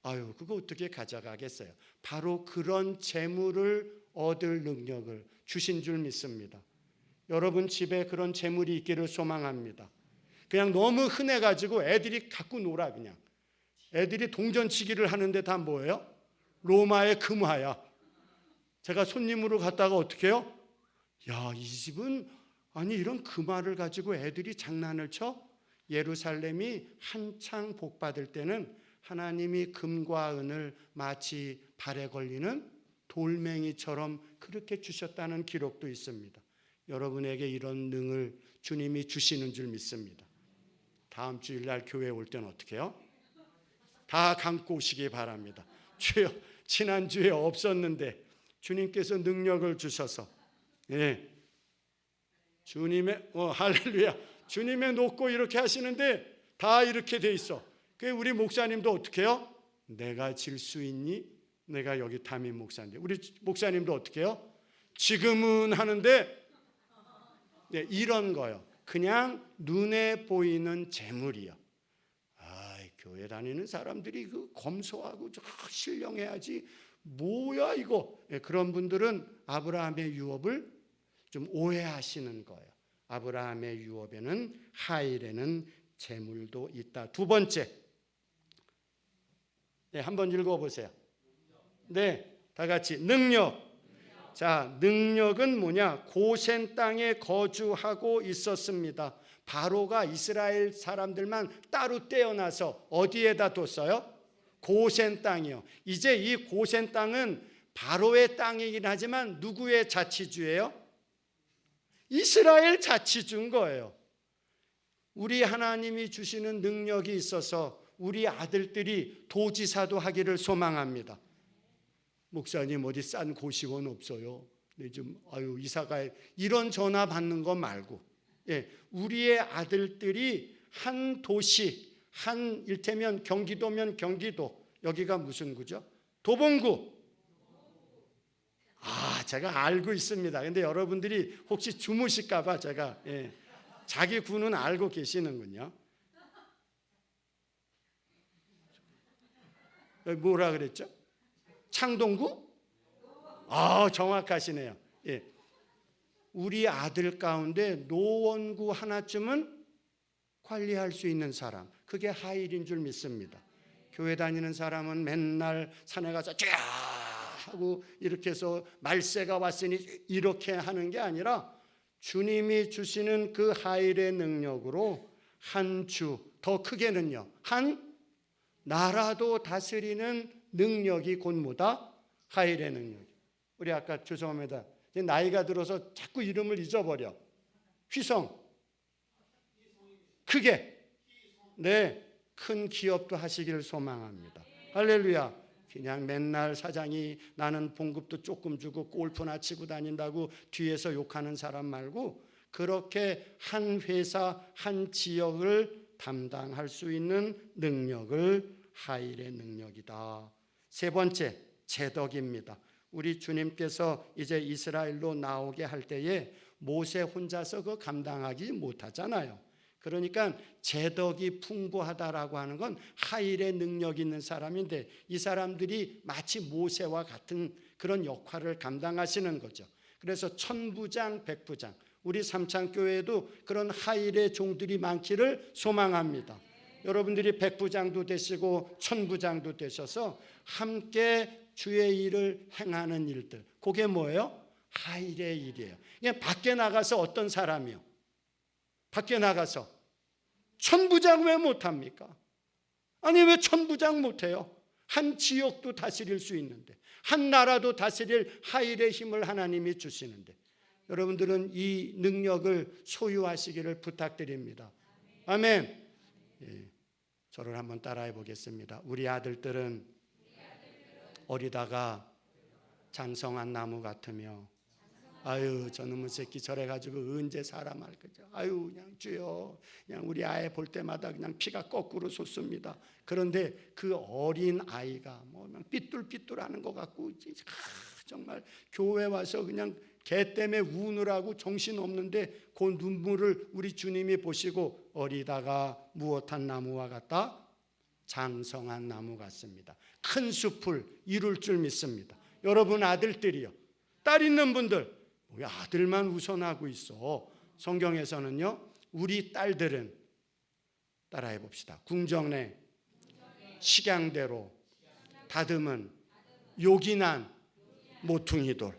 Speaker 1: 아유, 그거 어떻게 가져가겠어요? 바로 그런 재물을 얻을 능력을 주신 줄 믿습니다. 여러분 집에 그런 재물이 있기를 소망합니다. 그냥 너무 흔해가지고 애들이 갖고 놀아. 그냥 애들이 동전치기를 하는데 다 뭐예요? 로마의 금화야. 제가 손님으로 갔다가 어떻게 해요? 야, 이 집은 아니 이런 금화를 가지고 애들이 장난을 쳐? 예루살렘이 한창 복받을 때는 하나님이 금과 은을 마치 발에 걸리는 돌멩이처럼 그렇게 주셨다는 기록도 있습니다. 여러분에게 이런 능을 주님이 주시는 줄 믿습니다. 다음 주일날 교회 올 때는 어떻게 해요? 다 감고 오시기 바랍니다. 주여, 지난주에 없었는데 주님께서 능력을 주셔서, 예, 주님의 할렐루야, 주님의 놓고 이렇게 하시는데 다 이렇게 돼 있어. 그 우리 목사님도 어떻게 해요? 내가 질 수 있니? 내가 여기 담임 목사인데 우리 목사님도 어떻게 해요? 지금은 하는데, 네, 이런 거요. 그냥 눈에 보이는 재물이요. 교회 다니는 사람들이 그 검소하고 신령해야지 뭐야 이거. 네, 그런 분들은 아브라함의 유업을 좀 오해하시는 거예요. 아브라함의 유업에는 하일에는 재물도 있다. 두 번째, 네, 한번 읽어보세요. 네, 다 같이 능력. 자, 능력은 뭐냐? 고센 땅에 거주하고 있었습니다. 바로가 이스라엘 사람들만 따로 떼어놔서 어디에다 뒀어요? 고센 땅이요. 이제 이 고센 땅은 바로의 땅이긴 하지만 누구의 자치주예요? 이스라엘 자치주인 거예요. 우리 하나님이 주시는 능력이 있어서 우리 아들들이 도지사도 하기를 소망합니다. 목사님 어디 싼 고시원 없어요? 네, 좀 이사가 이런 전화 받는 거 말고, 예, 우리의 아들들이 한 도시, 한 일테면 경기도면 경기도, 여기가 무슨 구죠? 도봉구. 제가 알고 있습니다. 근데 여러분들이 혹시 주무실까 봐 제가 자기 구는 알고 계시는군요. 뭐라 그랬죠? 창동구? 정확하시네요. 우리 아들 가운데 노원구 하나쯤은 관리할 수 있는 사람, 그게 하일인 줄 믿습니다. 교회 다니는 사람은 맨날 산에 가서 쫙 하고 이렇게 해서 말세가 왔으니 이렇게 하는 게 아니라 주님이 주시는 그 하일의 능력으로 한 주, 더 크게는요, 한 나라도 다스리는 능력이 곧 뭐다? 하일의 능력. 우리 아까 죄송합니다. 나이가 들어서 자꾸 이름을 잊어버려. 휘성. 크게. 큰 기업도 하시기를 소망합니다. 할렐루야. 그냥 맨날 사장이 나는 봉급도 조금 주고 골프나 치고 다닌다고 뒤에서 욕하는 사람 말고 그렇게 한 회사, 한 지역을 담당할 수 있는 능력을 하일의 능력이다. 세 번째, 제덕입니다. 우리 주님께서 이제 이스라엘로 나오게 할 때에 모세 혼자서 그 감당하기 못하잖아요. 그러니까 제덕이 풍부하다라고 하는 건 하일의 능력 있는 사람인데 이 사람들이 마치 모세와 같은 그런 역할을 감당하시는 거죠. 그래서 천부장, 백부장, 우리 삼창교회에도 그런 하일의 종들이 많기를 소망합니다. 여러분들이 백부장도 되시고 천부장도 되셔서 함께 주의 일을 행하는 일들, 그게 뭐예요? 하일의 일이에요. 그냥 밖에 나가서 어떤 사람이요? 밖에 나가서 천부장 왜 못합니까? 아니 왜 천부장 못해요? 한 지역도 다스릴 수 있는데, 한 나라도 다스릴 하일의 힘을 하나님이 주시는데 여러분들은 이 능력을 소유하시기를 부탁드립니다. 아멘. 저를 한번 따라해 보겠습니다. 우리 아들들은 어리다가 장성한 나무 같으며 저놈의 새끼 저래가지고 언제 살아말 거죠. 그냥 주여, 그냥 우리 아이 볼 때마다 그냥 피가 거꾸로 솟습니다. 그런데 그 어린 아이가 삐뚤삐뚤하는 것 같고 정말 교회 와서 그냥 개 때문에 우느라고 정신 없는데 그 눈물을 우리 주님이 보시고 어리다가 무엇한 나무와 같다? 장성한 나무 같습니다. 큰 숲을 이룰 줄 믿습니다. 여러분 아들들이요, 딸 있는 분들 왜 아들만 우선하고 있어? 성경에서는요, 우리 딸들은 따라해 봅시다. 궁정내 식양대로 다듬은 요긴한 모퉁이돌.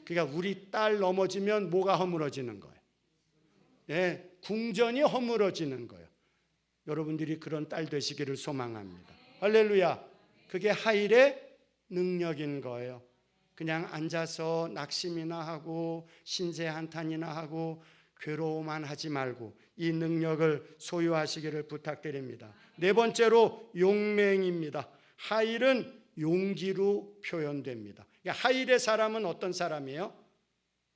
Speaker 1: 그러니까 우리 딸 넘어지면 뭐가 허물어지는 거예요? 궁전이 허물어지는 거예요. 여러분들이 그런 딸 되시기를 소망합니다. 할렐루야. 그게 하일의 능력인 거예요. 그냥 앉아서 낙심이나 하고 신세 한탄이나 하고 괴로워만 하지 말고 이 능력을 소유하시기를 부탁드립니다. 네 번째로 용맹입니다. 하일은 용기로 표현됩니다. 하일의 사람은 어떤 사람이에요?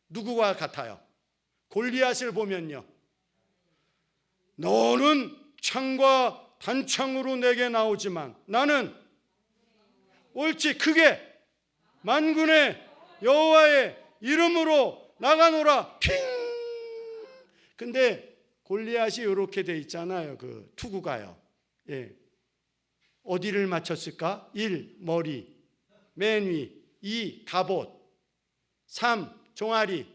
Speaker 1: 누구와 같아요? 골리앗을 보면요, 너는 창과 단창으로 내게 나오지만 나는 옳지 크게 만군의 여호와의 이름으로 나가노라. 핑. 근데 골리앗이 이렇게 돼 있잖아요. 그 투구가요. 어디를 맞췄을까? 1. 머리, 맨 위. 2. 갑옷. 3. 종아리.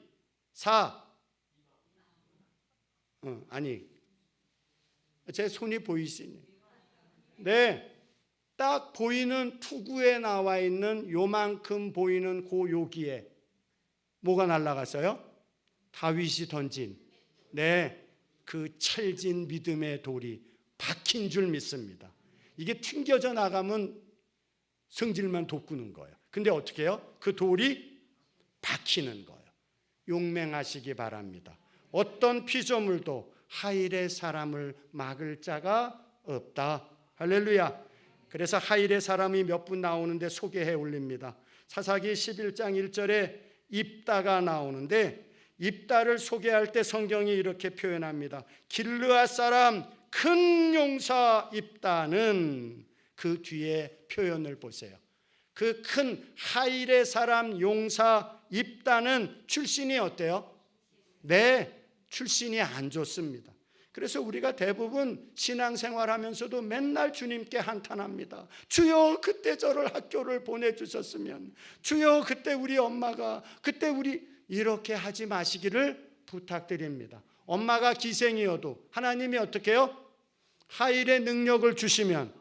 Speaker 1: 4. 제 손이 보이시네. 딱 보이는 투구에 나와 있는 요만큼 보이는 그 요기에 뭐가 날아갔어요? 다윗이 던진 그 찰진 믿음의 돌이 박힌 줄 믿습니다. 이게 튕겨져 나가면 성질만 돋구는 거예요. 근데 어떻게 해요? 그 돌이 박히는 거예요. 용맹하시기 바랍니다. 어떤 피조물도 하일의 사람을 막을 자가 없다. 할렐루야. 그래서 하일의 사람이 몇 분 나오는데 소개해 올립니다. 사사기 11장 1절에 입다가 나오는데 입다를 소개할 때 성경이 이렇게 표현합니다. 길르앗 사람 큰 용사 입다는 그 뒤에 표현을 보세요. 그 큰 하일의 사람 용사 입다는 출신이 어때요? 네, 출신이 안 좋습니다. 그래서 우리가 대부분 신앙생활하면서도 맨날 주님께 한탄합니다. 주여 그때 저를 학교를 보내주셨으면, 주여 그때 우리 엄마가, 그때 우리, 이렇게 하지 마시기를 부탁드립니다. 엄마가 기생이어도 하나님이 어떻게 해요? 하일의 능력을 주시면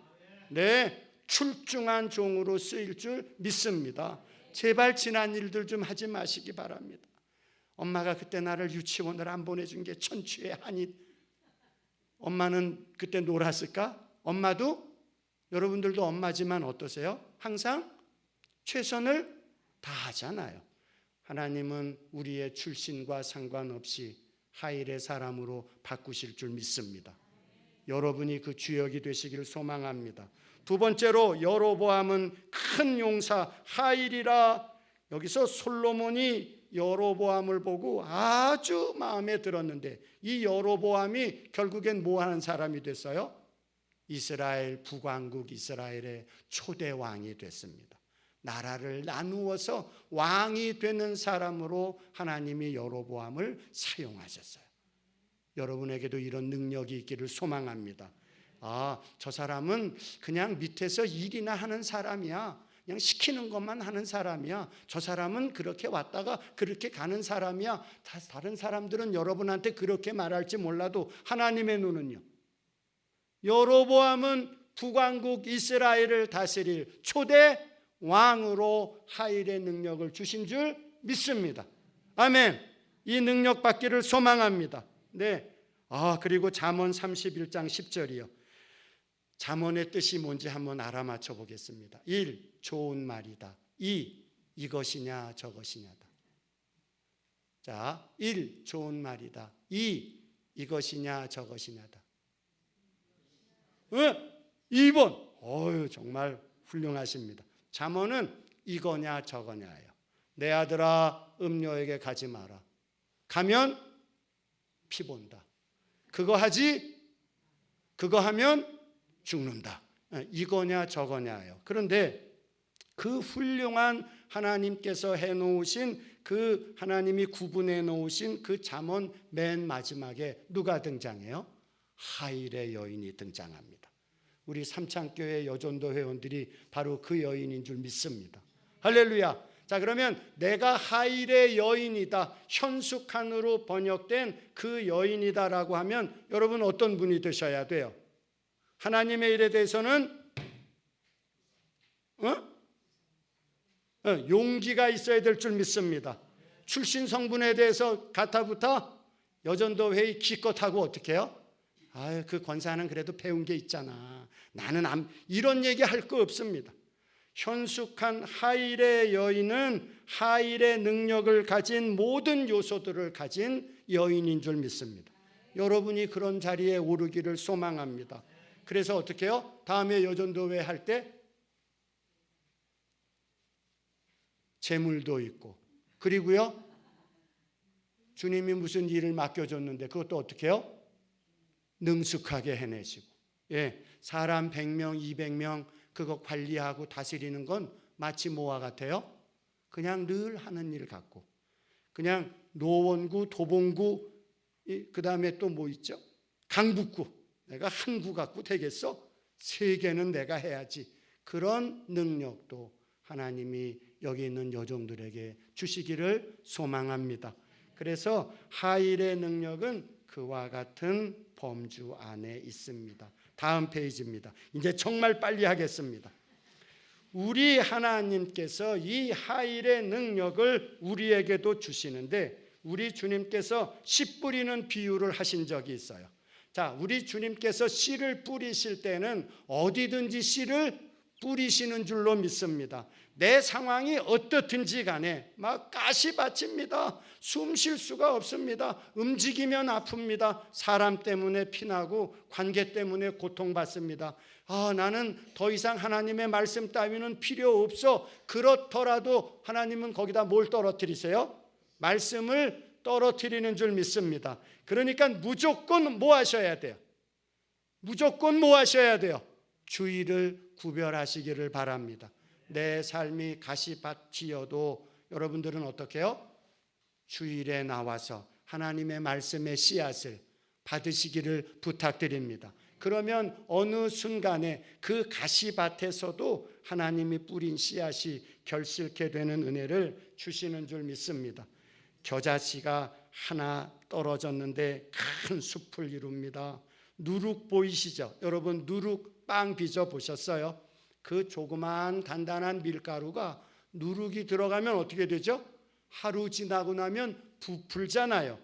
Speaker 1: 네, 출중한 종으로 쓰일 줄 믿습니다. 제발 지난 일들 좀 하지 마시기 바랍니다. 엄마가 그때 나를 유치원을 안 보내준 게 천추의 한이. 엄마는 그때 놀았을까? 엄마도, 여러분들도 엄마지만 어떠세요? 항상 최선을 다하잖아요. 하나님은 우리의 출신과 상관없이 하일의 사람으로 바꾸실 줄 믿습니다. 여러분이 그 주역이 되시기를 소망합니다. 두 번째로, 여로보암은 큰 용사 하일이라. 여기서 솔로몬이 여로보암을 보고 아주 마음에 들었는데, 이 여로보암이 결국엔 뭐 하는 사람이 됐어요? 이스라엘 북왕국 이스라엘의 초대 왕이 됐습니다. 나라를 나누어서 왕이 되는 사람으로 하나님이 여로보암을 사용하셨어요. 여러분에게도 이런 능력이 있기를 소망합니다. 아, 저 사람은 그냥 밑에서 일이나 하는 사람이야. 그냥 시키는 것만 하는 사람이야. 저 사람은 그렇게 왔다가 그렇게 가는 사람이야. 다른 사람들은 여러분한테 그렇게 말할지 몰라도 하나님의 눈은요, 여로보암은 북왕국 이스라엘을 다스릴 초대 왕으로 하일의 능력을 주신 줄 믿습니다. 아멘. 이 능력 받기를 소망합니다. 네. 그리고 잠언 31장 10절이요. 잠언의 뜻이 뭔지 한번 알아맞혀 보겠습니다. 1. 좋은 말이다. 2. 이것이냐 저것이냐다. 자, 1. 좋은 말이다. 2. 이것이냐 저것이냐다. 2번. 정말 훌륭하십니다. 잠언은 이거냐 저거냐예요. 내 아들아, 음녀에게 가지 마라. 가면 피 본다. 그거 하면 죽는다. 이거냐 저거냐예요. 그런데 그 훌륭한 하나님께서 해놓으신, 그 하나님이 구분해 놓으신 그 잠언 맨 마지막에 누가 등장해요? 하일의 여인이 등장합니다. 우리 삼창교회 여전도 회원들이 바로 그 여인인 줄 믿습니다. 할렐루야. 자, 그러면 내가 하일의 여인이다, 현숙한으로 번역된 그 여인이다라고 하면 여러분 어떤 분이 되셔야 돼요? 하나님의 일에 대해서는 용기가 있어야 될 줄 믿습니다. 출신 성분에 대해서 가타부타 여전도 회의 기껏 하고 어떻게 해요? 그 권사는 그래도 배운 게 있잖아. 나는 이런 얘기 할 거 없습니다. 현숙한 하일의 여인은 하일의 능력을 가진 모든 요소들을 가진 여인인 줄 믿습니다. 여러분이 그런 자리에 오르기를 소망합니다. 그래서 어떻게 해요? 다음에 여전도회 할 때 재물도 있고, 그리고요, 주님이 무슨 일을 맡겨줬는데 그것도 어떻게 해요? 능숙하게 해내시고. 사람 100명, 200명 그거 관리하고 다스리는 건 마치 뭐와 같아요? 그냥 늘 하는 일 같고, 그냥 노원구, 도봉구, 그 다음에 또 뭐 있죠? 강북구. 내가 한 구 갖고 되겠어? 3개는 내가 해야지. 그런 능력도 하나님이 여기 있는 여종들에게 주시기를 소망합니다. 그래서 하일의 능력은 그와 같은 범주 안에 있습니다. 다음 페이지입니다. 이제 정말 빨리 하겠습니다. 우리 하나님께서 이 하일의 능력을 우리에게도 주시는데, 우리 주님께서 씨 뿌리는 비유를 하신 적이 있어요. 자, 우리 주님께서 씨를 뿌리실 때는 어디든지 씨를 뿌리시는 줄로 믿습니다. 내 상황이 어떻든지 간에 막 가시밭입니다. 숨 쉴 수가 없습니다. 움직이면 아픕니다. 사람 때문에 피나고 관계 때문에 고통받습니다. 나는 더 이상 하나님의 말씀 따위는 필요 없어. 그렇더라도 하나님은 거기다 뭘 떨어뜨리세요? 말씀을 떨어뜨리는 줄 믿습니다. 그러니까 무조건 뭐 하셔야 돼요? 무조건 뭐 하셔야 돼요? 주의를 구별하시기를 바랍니다. 내 삶이 가시밭이어도 여러분들은 어떻게 해요? 주일에 나와서 하나님의 말씀의 씨앗을 받으시기를 부탁드립니다. 그러면 어느 순간에 그 가시밭에서도 하나님이 뿌린 씨앗이 결실케 되는 은혜를 주시는 줄 믿습니다. 겨자씨가 하나 떨어졌는데 큰 숲을 이룹니다. 누룩 보이시죠? 여러분 누룩 빵 빚어 보셨어요? 그 조그만 단단한 밀가루가 누룩이 들어가면 어떻게 되죠? 하루 지나고 나면 부풀잖아요.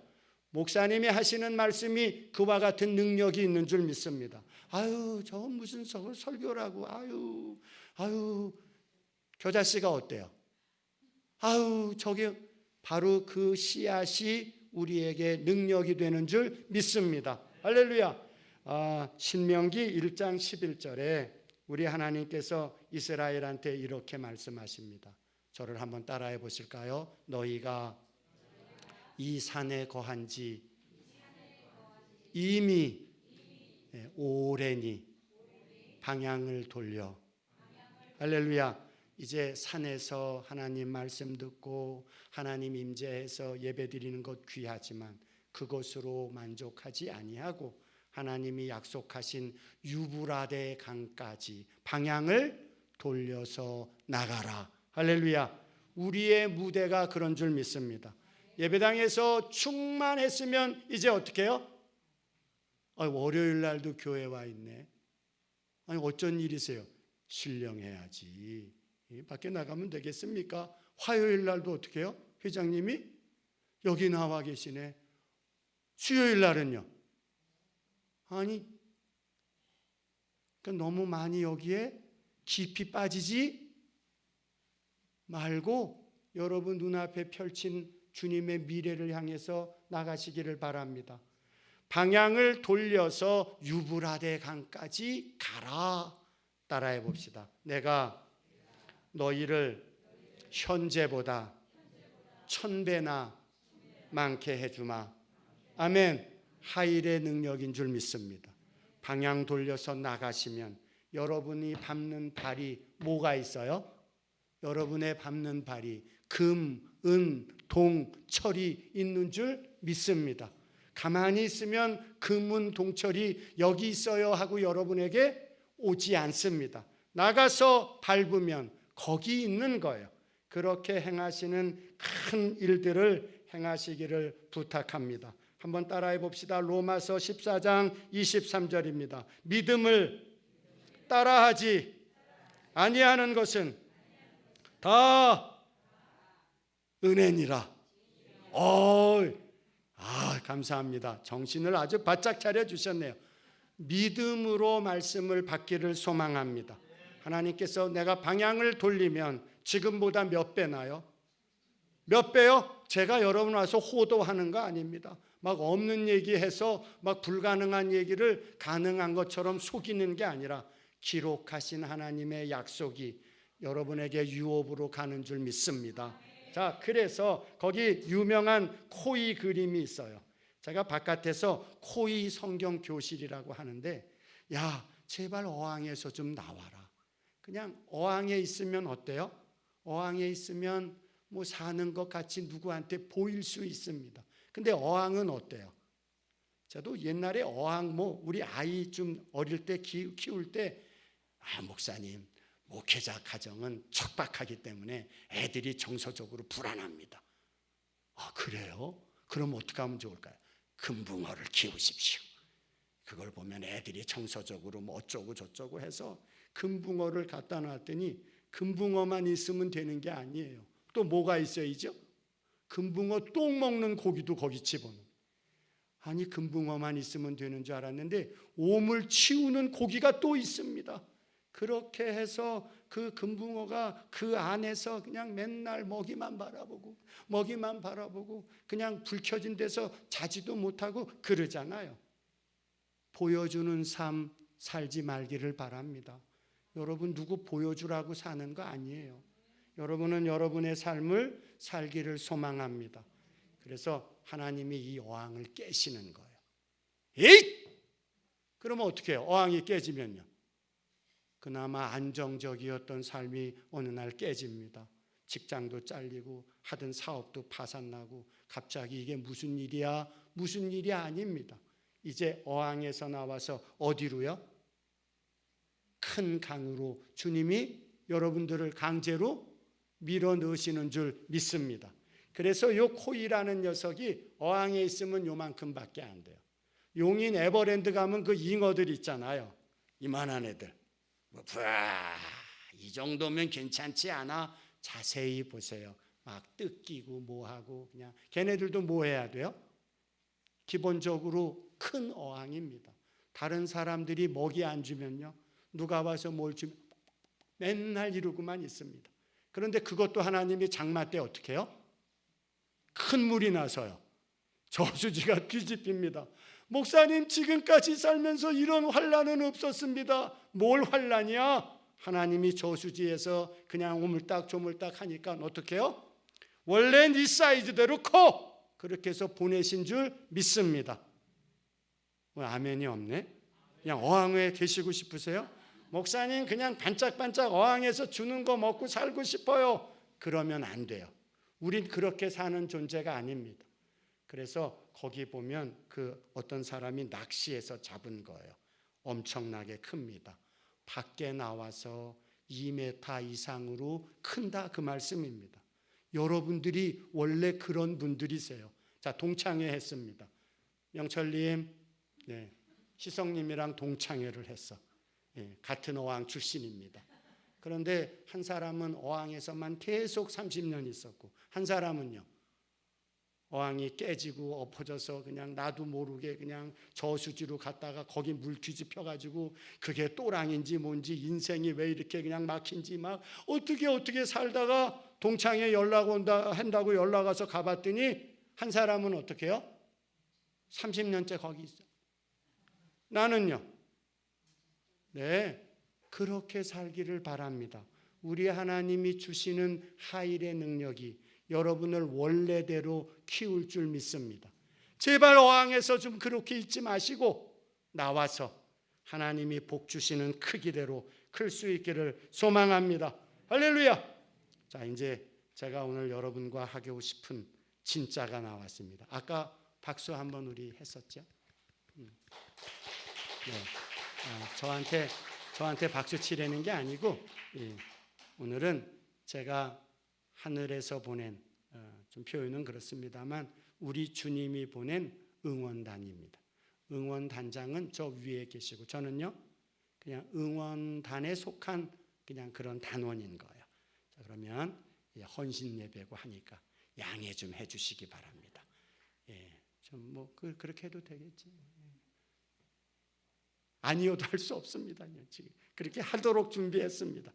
Speaker 1: 목사님이 하시는 말씀이 그와 같은 능력이 있는 줄 믿습니다. 아유, 저 무슨 설교라고. 아유, 겨자씨가 어때요? 아유, 저게 바로 그 씨앗이 우리에게 능력이 되는 줄 믿습니다. 할렐루야. 신명기 1장 11절에 우리 하나님께서 이스라엘한테 이렇게 말씀하십니다. 저를 한번 따라해 보실까요? 너희가 이 산에 거한 지 이미 오래니 방향을 돌려. 할렐루야. 이제 산에서 하나님 말씀 듣고 하나님 임재해서 예배드리는 것 귀하지만 그것으로 만족하지 아니하고 하나님이 약속하신 유브라데 강까지 방향을 돌려서 나가라. 할렐루야. 우리의 무대가 그런 줄 믿습니다. 예배당에서 충만했으면 이제 어떻게 해요? 월요일 날도 교회 와 있네. 아니 어쩐 일이세요? 신령해야지. 밖에 나가면 되겠습니까? 화요일 날도 어떻게 해요? 회장님이 여기 나와 계시네. 수요일 날은요? 아니 그러니까 너무 많이 여기에 깊이 빠지지 말고 여러분 눈앞에 펼친 주님의 미래를 향해서 나가시기를 바랍니다. 방향을 돌려서 유브라데 강까지 가라. 따라해 봅시다. 내가 너희를 현재보다 1000배나 많게 해주마. 아멘. 하일의 능력인 줄 믿습니다. 방향 돌려서 나가시면 여러분이 밟는 발이 뭐가 있어요? 여러분의 밟는 발이 금, 은, 동, 철이 있는 줄 믿습니다. 가만히 있으면 금은 동철이 여기 있어요 하고 여러분에게 오지 않습니다. 나가서 밟으면 거기 있는 거예요. 그렇게 행하시는 큰 일들을 행하시기를 부탁합니다. 한번 따라해 봅시다. 로마서 14장 23절입니다. 믿음을 따라하지 아니하는 것은 다 은혜니라. 감사합니다. 정신을 아주 바짝 차려 주셨네요. 믿음으로 말씀을 받기를 소망합니다. 하나님께서 내가 방향을 돌리면 지금보다 몇 배나요? 몇 배요? 제가 여러분 와서 호도하는 거 아닙니다. 막 없는 얘기해서 막 불가능한 얘기를 가능한 것처럼 속이는 게 아니라 기록하신 하나님의 약속이 여러분에게 유업으로 가는 줄 믿습니다. 자, 그래서 거기 유명한 코이 그림이 있어요. 제가 바깥에서 코이 성경 교실이라고 하는데, 야, 제발 어항에서 좀 나와라. 그냥 어항에 있으면 어때요? 어항에 있으면 뭐 사는 것 같이 누구한테 보일 수 있습니다. 근데 어항은 어때요? 저도 옛날에 어항 우리 아이 좀 어릴 때 키울 때 목사님 목회자 가정은 척박하기 때문에 애들이 정서적으로 불안합니다. 그래요? 그럼 어떻게 하면 좋을까요? 금붕어를 키우십시오. 그걸 보면 애들이 정서적으로 어쩌고 저쩌고 해서 금붕어를 갖다 놨더니 금붕어만 있으면 되는 게 아니에요. 또 뭐가 있어야죠? 금붕어 똥 먹는 고기도 거기 집어넣어. 아니 금붕어만 있으면 되는 줄 알았는데 오물 치우는 고기가 또 있습니다. 그렇게 해서 그 금붕어가 그 안에서 그냥 맨날 먹이만 바라보고 그냥 불 켜진 데서 자지도 못하고 그러잖아요. 보여주는 삶 살지 말기를 바랍니다. 여러분 누구 보여주라고 사는 거 아니에요. 여러분은 여러분의 삶을 살기를 소망합니다. 그래서 하나님이 이 어항을 깨시는 거예요. 그러면 어떻게 해요? 어항이 깨지면요. 그나마 안정적이었던 삶이 어느 날 깨집니다. 직장도 잘리고 하던 사업도 파산나고 갑자기 이게 무슨 일이야? 무슨 일이 아닙니다. 이제 어항에서 나와서 어디로요? 큰 강으로 주님이 여러분들을 강제로 밀어넣으시는 줄 믿습니다. 그래서 요 코이라는 녀석이 어항에 있으면 요만큼밖에 안 돼요. 용인 에버랜드 가면 그 잉어들 있잖아요. 이만한 애들. 이 정도면 괜찮지 않아? 자세히 보세요. 막 뜯기고 뭐하고 그냥 걔네들도 뭐 해야 돼요? 기본적으로 큰 어항입니다. 다른 사람들이 먹이 안 주면요, 누가 와서 뭘 주면 맨날 이러고만 있습니다. 그런데 그것도 하나님이 장마 때 어떻게 해요? 큰 물이 나서요, 저수지가 뒤집힙니다. 목사님, 지금까지 살면서 이런 환난은 없었습니다. 뭘 환난이야? 하나님이 저수지에서 그냥 오물딱 조물딱 하니까 어떻게 해요? 원래 네 사이즈대로 커! 그렇게 해서 보내신 줄 믿습니다. 왜 아멘이 없네? 그냥 어항에 계시고 싶으세요? 목사님, 그냥 반짝반짝 어항에서 주는 거 먹고 살고 싶어요. 그러면 안 돼요. 우린 그렇게 사는 존재가 아닙니다. 그래서 거기 보면 그 어떤 사람이 낚시해서 잡은 거예요. 엄청나게 큽니다. 밖에 나와서 2m 이상으로 큰다, 그 말씀입니다. 여러분들이 원래 그런 분들이세요. 자, 동창회 했습니다. 영철님, 네, 희성님이랑 동창회를 했어. 예, 같은 어항 출신입니다. 그런데 한 사람은 어항에서만 계속 30년 있었고, 한 사람은요, 어항이 깨지고 엎어져서 그냥 나도 모르게 그냥 저수지로 갔다가 거기 물 뒤집혀가지고 그게 또랑인지 뭔지 인생이 왜 이렇게 그냥 막힌지 막 어떻게 살다가 동창회 연락 온다 한다고 연락 와서 가봤더니 한 사람은 어떻게 해요? 30년째 거기 있어. 나는요, 네, 그렇게 살기를 바랍니다. 우리 하나님이 주시는 하일의 능력이 여러분을 원래대로 키울 줄 믿습니다. 제발 어항에서 좀 그렇게 있지 마시고 나와서 하나님이 복 주시는 크기대로 클 수 있기를 소망합니다. 할렐루야. 자, 이제 제가 오늘 여러분과 하고 싶은 진짜가 나왔습니다. 아까 박수 한번 우리 했었죠? 네. 저한테 박수 치려는 게 아니고, 오늘은 제가 하늘에서 보낸, 좀 표현은 그렇습니다만 우리 주님이 보낸 응원단입니다. 응원단장은 저 위에 계시고 저는요 그냥 응원단에 속한 그냥 그런 단원인 거예요. 자, 그러면 헌신 예배고 하니까 양해 좀 해주시기 바랍니다. 좀 뭐 그렇게 해도 되겠지. 아니어도 할 수 없습니다. 지금 그렇게 하도록 준비했습니다.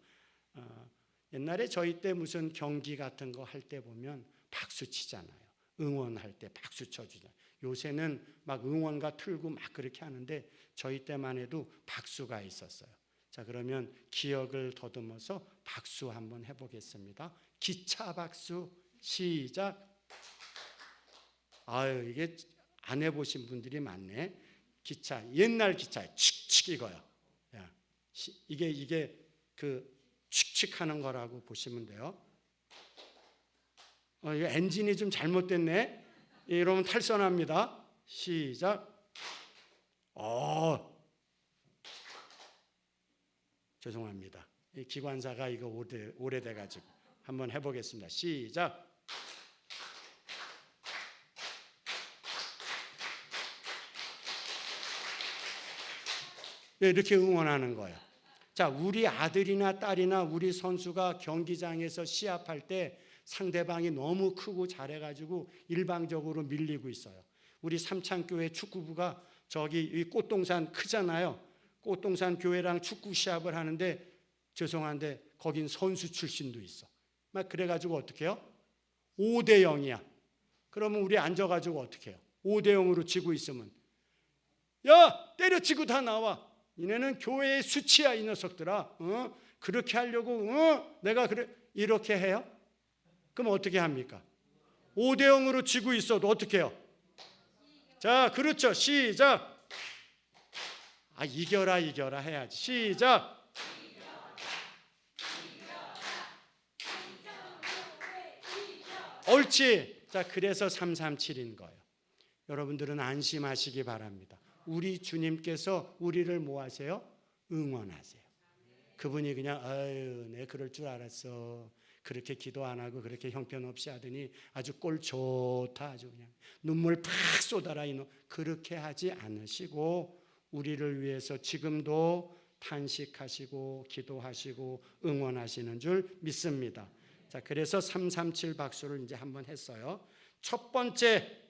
Speaker 1: 옛날에 저희 때 무슨 경기 같은 거 할 때 보면 박수 치잖아요. 응원할 때 박수 쳐주잖아요. 요새는 막 응원가 틀고 막 그렇게 하는데 저희 때만 해도 박수가 있었어요. 자, 그러면 기억을 더듬어서 박수 한번 해보겠습니다. 기차 박수 시작. 아유, 이게 안 해보신 분들이 많네. 기차, 옛날 기차에 칙칙 이거요. 이게 그 칙칙하는 거라고 보시면 돼요. 이거 엔진이 좀 잘못됐네. 이러면 탈선합니다. 시작. 죄송합니다. 이 기관사가 이거 오래돼가지고 한번 해보겠습니다. 시작. 이렇게 응원하는 거예요. 자, 우리 아들이나 딸이나 우리 선수가 경기장에서 시합할 때 상대방이 너무 크고 잘해가지고 일방적으로 밀리고 있어요. 우리 삼창교회 축구부가 저기 이 꽃동산 크잖아요. 꽃동산 교회랑 축구 시합을 하는데 죄송한데 거긴 선수 출신도 있어. 막 그래가지고 어떻게 해요? 5대 0이야. 그러면 우리 앉아가지고 어떻게 해요? 5대 0으로 지고 있으면 야, 때려치고 다 나와. 이네는 교회의 수치야, 이 녀석들아. 그렇게 하려고 내가 그래 이렇게 해요? 그럼 어떻게 합니까? 5대 0으로 지고 있어도 어떻게 해요? 자, 그렇죠. 시작. 이겨라 해야지. 시작. 옳지. 자, 그래서 337인 거예요. 여러분들은 안심하시기 바랍니다. 우리 주님께서 우리를 뭐 하세요? 응원하세요. 그분이 그냥 아유, 내 그럴 줄 알았어. 그렇게 기도 안 하고 그렇게 형편없이 하더니 아주 꼴 좋다. 아주 그냥 눈물 팍 쏟아라 이놈. 그렇게 하지 않으시고 우리를 위해서 지금도 탄식하시고 기도하시고 응원하시는 줄 믿습니다. 자, 그래서 337 박수를 이제 한번 했어요. 첫 번째,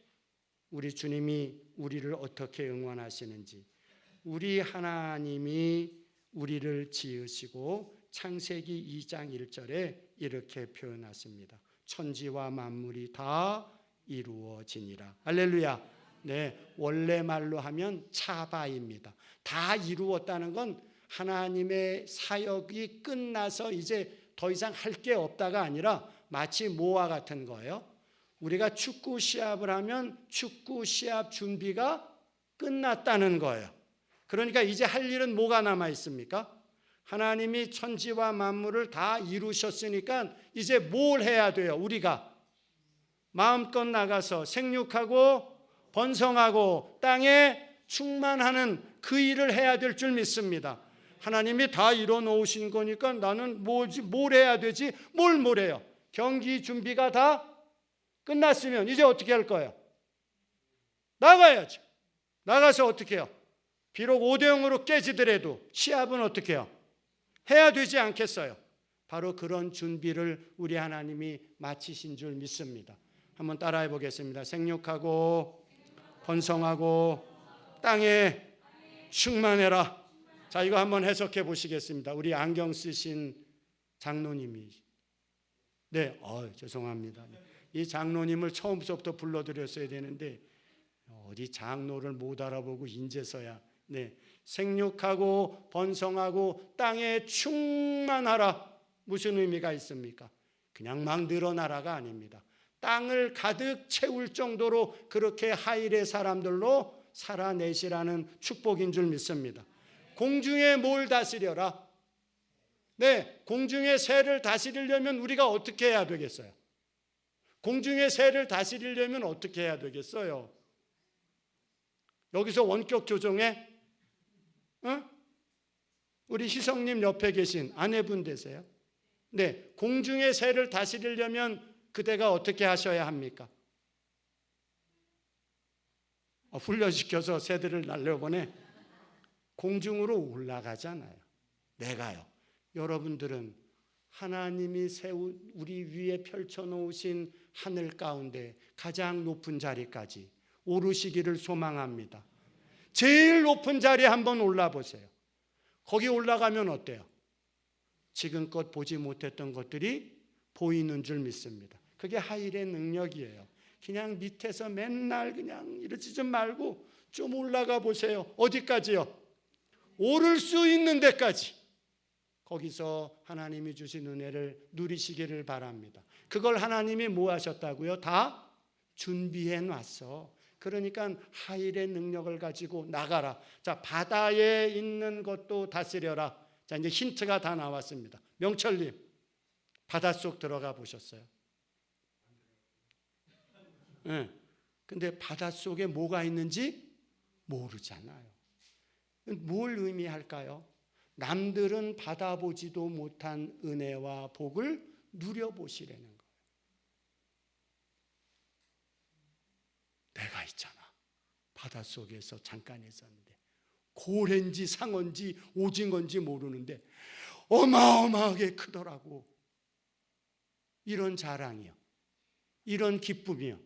Speaker 1: 우리 주님이 우리를 어떻게 응원하시는지. 우리 하나님이 우리를 지으시고 창세기 2장 1절에 이렇게 표현하십니다. 천지와 만물이 다 이루어지니라. 할렐루야. 네, 원래 말로 하면 차바입니다. 다 이루었다는 건 하나님의 사역이 끝나서 이제 더 이상 할 게 없다가 아니라 마치 뭐와 같은 거예요. 우리가 축구 시합을 하면 축구 시합 준비가 끝났다는 거예요. 그러니까 이제 할 일은 뭐가 남아 있습니까? 하나님이 천지와 만물을 다 이루셨으니까 이제 뭘 해야 돼요? 우리가 마음껏 나가서 생육하고 번성하고 땅에 충만하는 그 일을 해야 될 줄 믿습니다. 하나님이 다 이뤄 놓으신 거니까 나는 뭘 해야 되지? 뭘 해요? 경기 준비가 다 끝났으면 이제 어떻게 할 거예요? 나가야죠. 나가서 어떻게 해요? 비록 5대0으로 깨지더라도 시합은 어떻게 해요? 해야 되지 않겠어요? 바로 그런 준비를 우리 하나님이 마치신 줄 믿습니다. 한번 따라해 보겠습니다. 생육하고 번성하고 땅에 충만해라. 자, 이거 한번 해석해 보시겠습니다. 우리 안경 쓰신 장로님이 네, 죄송합니다. 이 장로님을 처음부터 불러드렸어야 되는데 어디 장로를 못 알아보고 인제서야 네, 생육하고 번성하고 땅에 충만하라. 무슨 의미가 있습니까? 그냥 막 늘어나라가 아닙니다. 땅을 가득 채울 정도로 그렇게 하일의 사람들로 살아내시라는 축복인 줄 믿습니다. 공중에 뭘 다스려라? 네, 공중의 새를 다스리려면 우리가 어떻게 해야 되겠어요? 공중의 새를 다스리려면 어떻게 해야 되겠어요? 여기서 원격 조정에 우리 희성님 옆에 계신 아내분 되세요? 네, 공중의 새를 다스리려면 그대가 어떻게 하셔야 합니까? 훈련시켜서 새들을 날려보내. 공중으로 올라가잖아요. 내가요. 여러분들은 하나님이 우리 위에 펼쳐놓으신 하늘 가운데 가장 높은 자리까지 오르시기를 소망합니다. 제일 높은 자리에 한번 올라보세요. 거기 올라가면 어때요? 지금껏 보지 못했던 것들이 보이는 줄 믿습니다. 그게 하일의 능력이에요. 그냥 밑에서 맨날 그냥 이러지 좀 말고 좀 올라가 보세요. 어디까지요? 오를 수 있는 데까지. 거기서 하나님이 주신 은혜를 누리시기를 바랍니다. 그걸 하나님이 뭐 하셨다고요? 다 준비해 놨어. 그러니까 하일의 능력을 가지고 나가라. 자, 바다에 있는 것도 다스려라. 자, 이제 힌트가 다 나왔습니다. 명철님, 바닷속 들어가 보셨어요? 네. 근데 바닷속에 뭐가 있는지 모르잖아요. 뭘 의미할까요? 남들은 받아보지도 못한 은혜와 복을 누려보시라는 거예요. 내가 있잖아. 바닷속에서 잠깐 있었는데 고래인지 상어인지 오징어인지 모르는데 어마어마하게 크더라고. 이런 자랑이요. 이런 기쁨이요.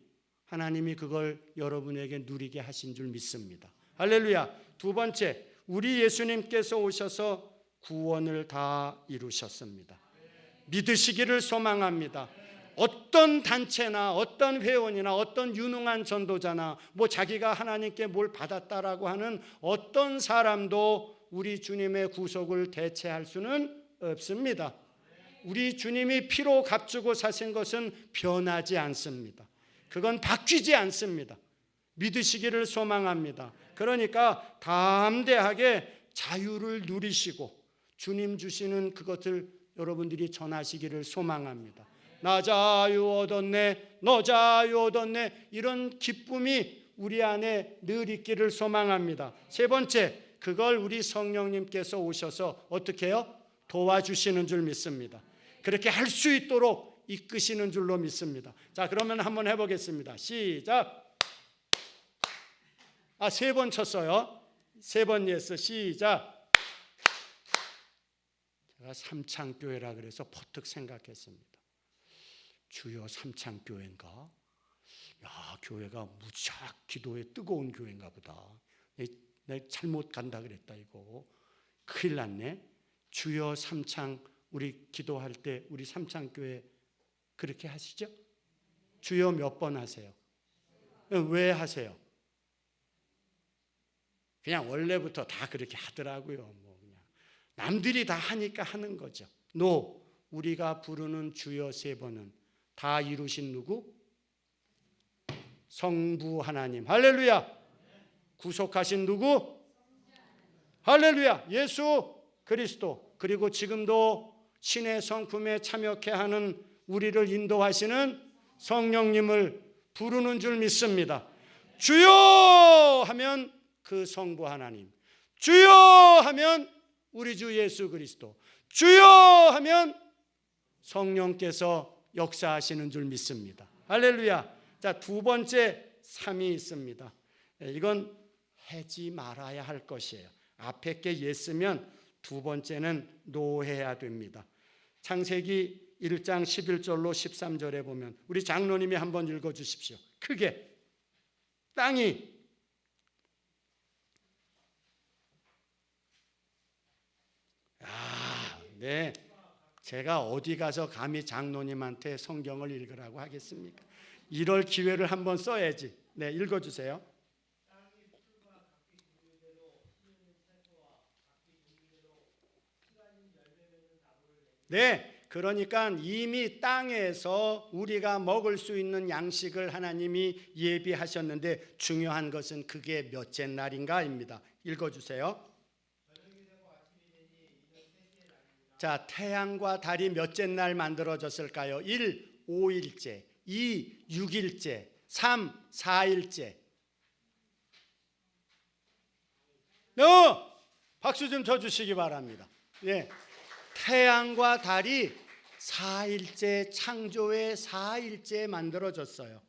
Speaker 1: 하나님이 그걸 여러분에게 누리게 하신 줄 믿습니다. 할렐루야. 두 번째, 우리 예수님께서 오셔서 구원을 다 이루셨습니다. 믿으시기를 소망합니다. 어떤 단체나 어떤 회원이나 어떤 유능한 전도자나 뭐 자기가 하나님께 뭘 받았다라고 하는 어떤 사람도 우리 주님의 구속을 대체할 수는 없습니다. 우리 주님이 피로 값주고 사신 것은 변하지 않습니다. 그건 바뀌지 않습니다. 믿으시기를 소망합니다. 그러니까 담대하게 자유를 누리시고 주님 주시는 그것을 여러분들이 전하시기를 소망합니다. 나 자유 얻었네, 너 자유 얻었네. 이런 기쁨이 우리 안에 늘 있기를 소망합니다. 세 번째, 그걸 우리 성령님께서 오셔서 어떻게 해요? 도와주시는 줄 믿습니다. 그렇게 할 수 있도록 이끄시는 줄로 믿습니다. 자, 그러면 한번 해보겠습니다. 시작. 세 번 쳤어요. 세 번 예스. 시작. 제가 삼창교회라 그래서 퍼뜩 생각했습니다. 주여, 삼창교회인가? 야, 교회가 무지하게 기도에 뜨거운 교회인가 보다. 내가 잘못 간다 그랬다 이거. 큰일 났네. 주여 삼창, 우리 기도할 때 우리 삼창교회 그렇게 하시죠? 주여 몇 번 하세요? 왜 하세요? 그냥 원래부터 다 그렇게 하더라고요. 그냥 남들이 다 하니까 하는 거죠. 우리가 부르는 주여 세 번은 다 이루신 누구? 성부 하나님. 할렐루야. 구속하신 누구? 할렐루야. 예수 그리스도. 그리고 지금도 신의 성품에 참여케 하는 우리를 인도하시는 성령님을 부르는 줄 믿습니다. 주여 하면 그 성부 하나님, 주여 하면 우리 주 예수 그리스도, 주여 하면 성령께서 역사하시는 줄 믿습니다. 할렐루야. 자, 두 번째 삼이 있습니다. 이건 하지 말아야 할 것이에요. 앞에 게 예스면 두 번째는 노해야 됩니다. 창세기 1장 11절로 13절에 보면 우리 장로님이 한번 읽어주십시오. 크게. 땅이 네, 제가 어디 가서 감히 장로님한테 성경을 읽으라고 하겠습니까? 이럴 기회를 한번 써야지. 네, 읽어주세요. 네, 그러니까 이미 땅에서 우리가 먹을 수 있는 양식을 하나님이 예비하셨는데 중요한 것은 그게 몇째 날인가입니다. 읽어주세요. 자, 태양과 달이 몇째 날 만들어졌을까요? 1. 5일째, 2. 6일째, 3. 4일째. 박수 좀 쳐주시기 바랍니다. 네. 태양과 달이 4일째, 창조의 4일째 만들어졌어요.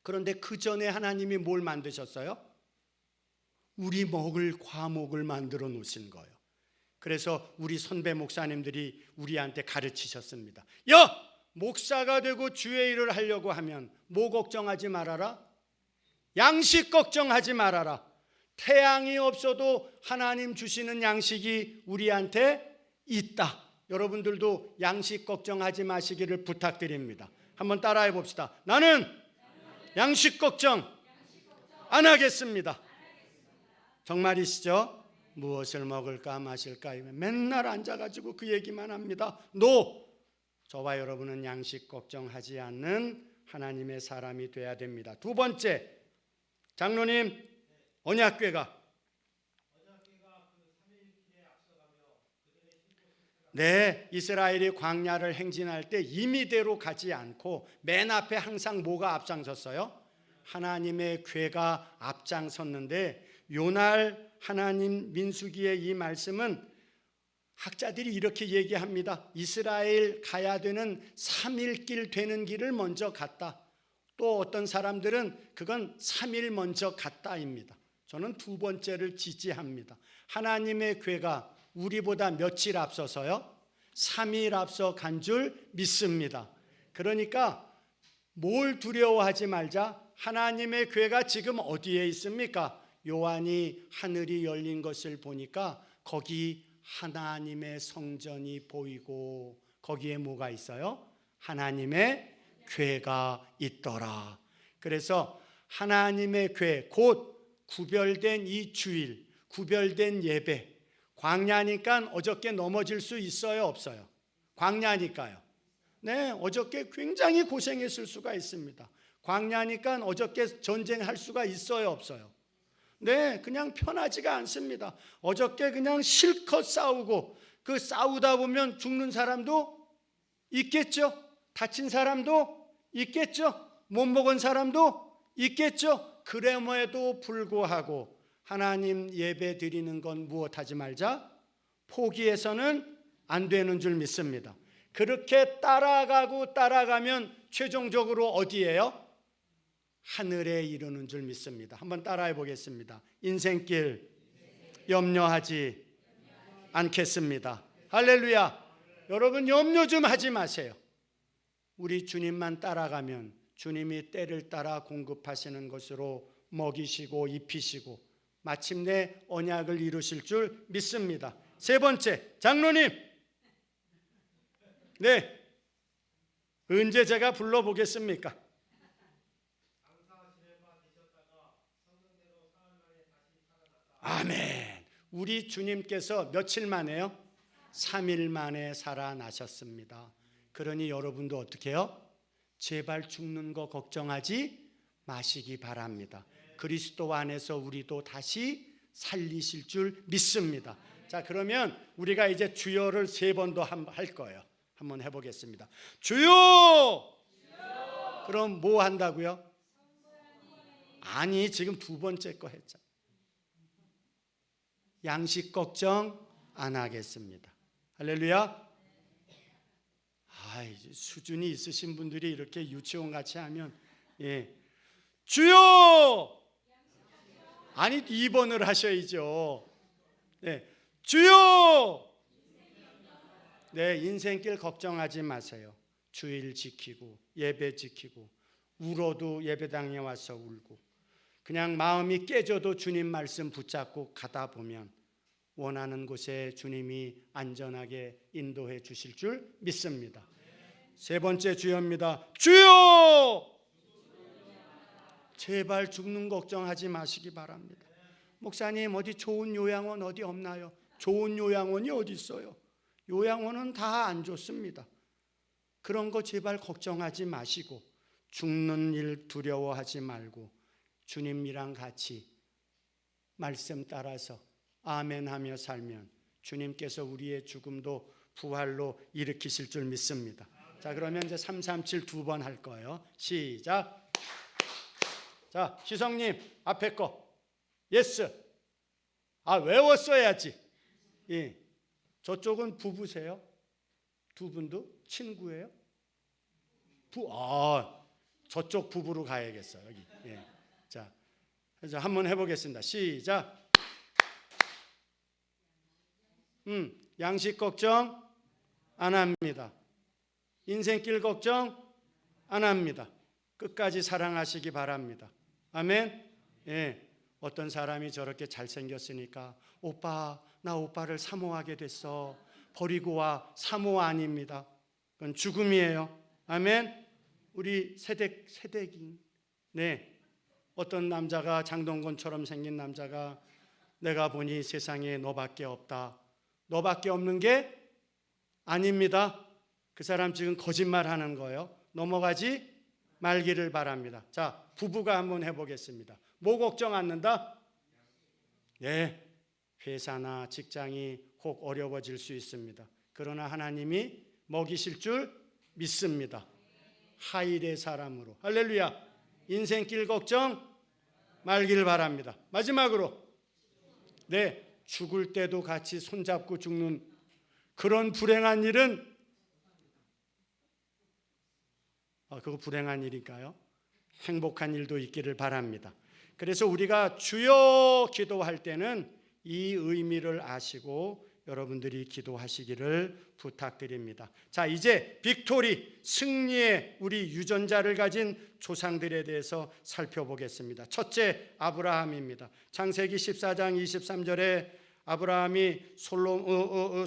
Speaker 1: 그런데 그 전에 하나님이 뭘 만드셨어요? 우리 먹을 과목을 만들어 놓으신 거예요. 그래서 우리 선배 목사님들이 우리한테 가르치셨습니다. 야! 목사가 되고 주의 일을 하려고 하면 뭐 걱정하지 말아라? 양식 걱정하지 말아라. 태양이 없어도 하나님 주시는 양식이 우리한테 있다. 여러분들도 양식 걱정하지 마시기를 부탁드립니다. 한번 따라해 봅시다. 나는 양식 걱정 안 하겠습니다. 정말이시죠? 무엇을 먹을까 마실까 맨날 앉아가지고 그 얘기만 합니다. 저와 여러분은 양식 걱정하지 않는 하나님의 사람이 돼야 됩니다. 두 번째, 장로님, 언약궤가 이스라엘이 광야를 행진할 때 임의대로 가지 않고 맨 앞에 항상 뭐가 앞장섰어요? 하나님의 궤가 앞장섰는데 요날 하나님 민수기의 이 말씀은 학자들이 이렇게 얘기합니다. 이스라엘 가야 되는 3일 길 되는 길을 먼저 갔다. 또 어떤 사람들은 그건 3일 먼저 갔다입니다. 저는 두 번째를 지지합니다. 하나님의 궤가 우리보다 며칠 앞서서요? 3일 앞서 간 줄 믿습니다. 그러니까 뭘 두려워하지 말자. 하나님의 궤가 지금 어디에 있습니까? 요한이 하늘이 열린 것을 보니까 거기 하나님의 성전이 보이고 거기에 뭐가 있어요? 하나님의 궤가 있더라. 그래서 하나님의 궤, 곧 구별된 이 주일, 구별된 예배. 광야니까 어저께 넘어질 수 있어요, 없어요? 광야니까요. 네, 어저께 굉장히 고생했을 수가 있습니다. 광야니까 어저께 전쟁할 수가 있어요, 없어요? 네, 그냥 편하지가 않습니다. 어저께 그냥 실컷 싸우고 그 싸우다 보면 죽는 사람도 있겠죠. 다친 사람도 있겠죠. 못 먹은 사람도 있겠죠. 그럼에도 불구하고 하나님 예배 드리는 건 무엇하지 말자? 포기해서는 안 되는 줄 믿습니다. 그렇게 따라가면 최종적으로 어디예요? 하늘에 이르는 줄 믿습니다. 한번 따라해 보겠습니다. 인생길 염려하지 않겠습니다. 할렐루야. 여러분 염려 좀 하지 마세요. 우리 주님만 따라가면 주님이 때를 따라 공급하시는 것으로 먹이시고 입히시고 마침내 언약을 이루실 줄 믿습니다. 세 번째, 장로님. 네, 언제 제가 불러보겠습니까? 아멘. 우리 주님께서 며칠 만에요? 3일 만에 살아나셨습니다. 그러니 여러분도 어떻게 해요? 제발 죽는 거 걱정하지 마시기 바랍니다. 그리스도 안에서 우리도 다시 살리실 줄 믿습니다. 자, 그러면 우리가 이제 주여를 3번 더 할 거예요. 한번 해보겠습니다. 주여! 그럼 뭐 한다고요? 아니, 지금 2번째 거 했잖아. 양식 걱정 안 하겠습니다. 할렐루야. 수준이 있으신 분들이 이렇게 유치원 같이 하면 주여! 아니 2번을 하셔야죠. 네, 주여! 네, 인생길 걱정하지 마세요. 주일 지키고 예배 지키고 울어도 예배당에 와서 울고 그냥 마음이 깨져도 주님 말씀 붙잡고 가다 보면 원하는 곳에 주님이 안전하게 인도해 주실 줄 믿습니다. 3번째 주여입니다. 주여! 제발 죽는 걱정하지 마시기 바랍니다. 목사님 어디 좋은 요양원 어디 없나요? 좋은 요양원이 어디 있어요? 요양원은 다 안 좋습니다. 그런 거 제발 걱정하지 마시고 죽는 일 두려워하지 말고 주님이랑 같이 말씀 따라서 아멘하며 살면 주님께서 우리의 죽음도 부활로 일으키실 줄 믿습니다. 자, 그러면 이제 337 2번 할 거예요. 시작. 자, 희성님 앞에 거 예스. 외웠어야지. 예. 저쪽은 부부세요? 2분도 친구예요? 저쪽 부부로 가야겠어요. 여기. 예. 자, 그래서 한번 해보겠습니다. 시작. 양식 걱정 안 합니다. 인생길 걱정 안 합니다. 끝까지 사랑하시기 바랍니다. 아멘. 예. 어떤 사람이 저렇게 잘생겼으니까 오빠, 나 오빠를 사모하게 됐어. 버리고 와. 사모 아닙니다. 그건 죽음이에요. 아멘. 우리 세대긴. 네. 어떤 남자가 장동건처럼 생긴 남자가 내가 보니 세상에 너밖에 없다. 너밖에 없는 게 아닙니다. 그 사람 지금 거짓말하는 거예요. 넘어가지 말기를 바랍니다. 자, 부부가 한번 해보겠습니다. 뭐 걱정 않는다? 네, 회사나 직장이 혹 어려워질 수 있습니다. 그러나 하나님이 먹이실 줄 믿습니다. 하일의 사람으로. 할렐루야. 인생길 걱정 말기를 바랍니다. 마지막으로 네, 죽을 때도 같이 손잡고 죽는 그런 불행한 일은 그거 불행한 일일까요? 행복한 일도 있기를 바랍니다. 그래서 우리가 주여 기도할 때는 이 의미를 아시고 여러분들이 기도하시기를 부탁드립니다. 자, 이제 빅토리 승리의 우리 유전자를 가진 조상들에 대해서 살펴보겠습니다. 첫째, 아브라함입니다. 창세기 14장 23절에 아브라함이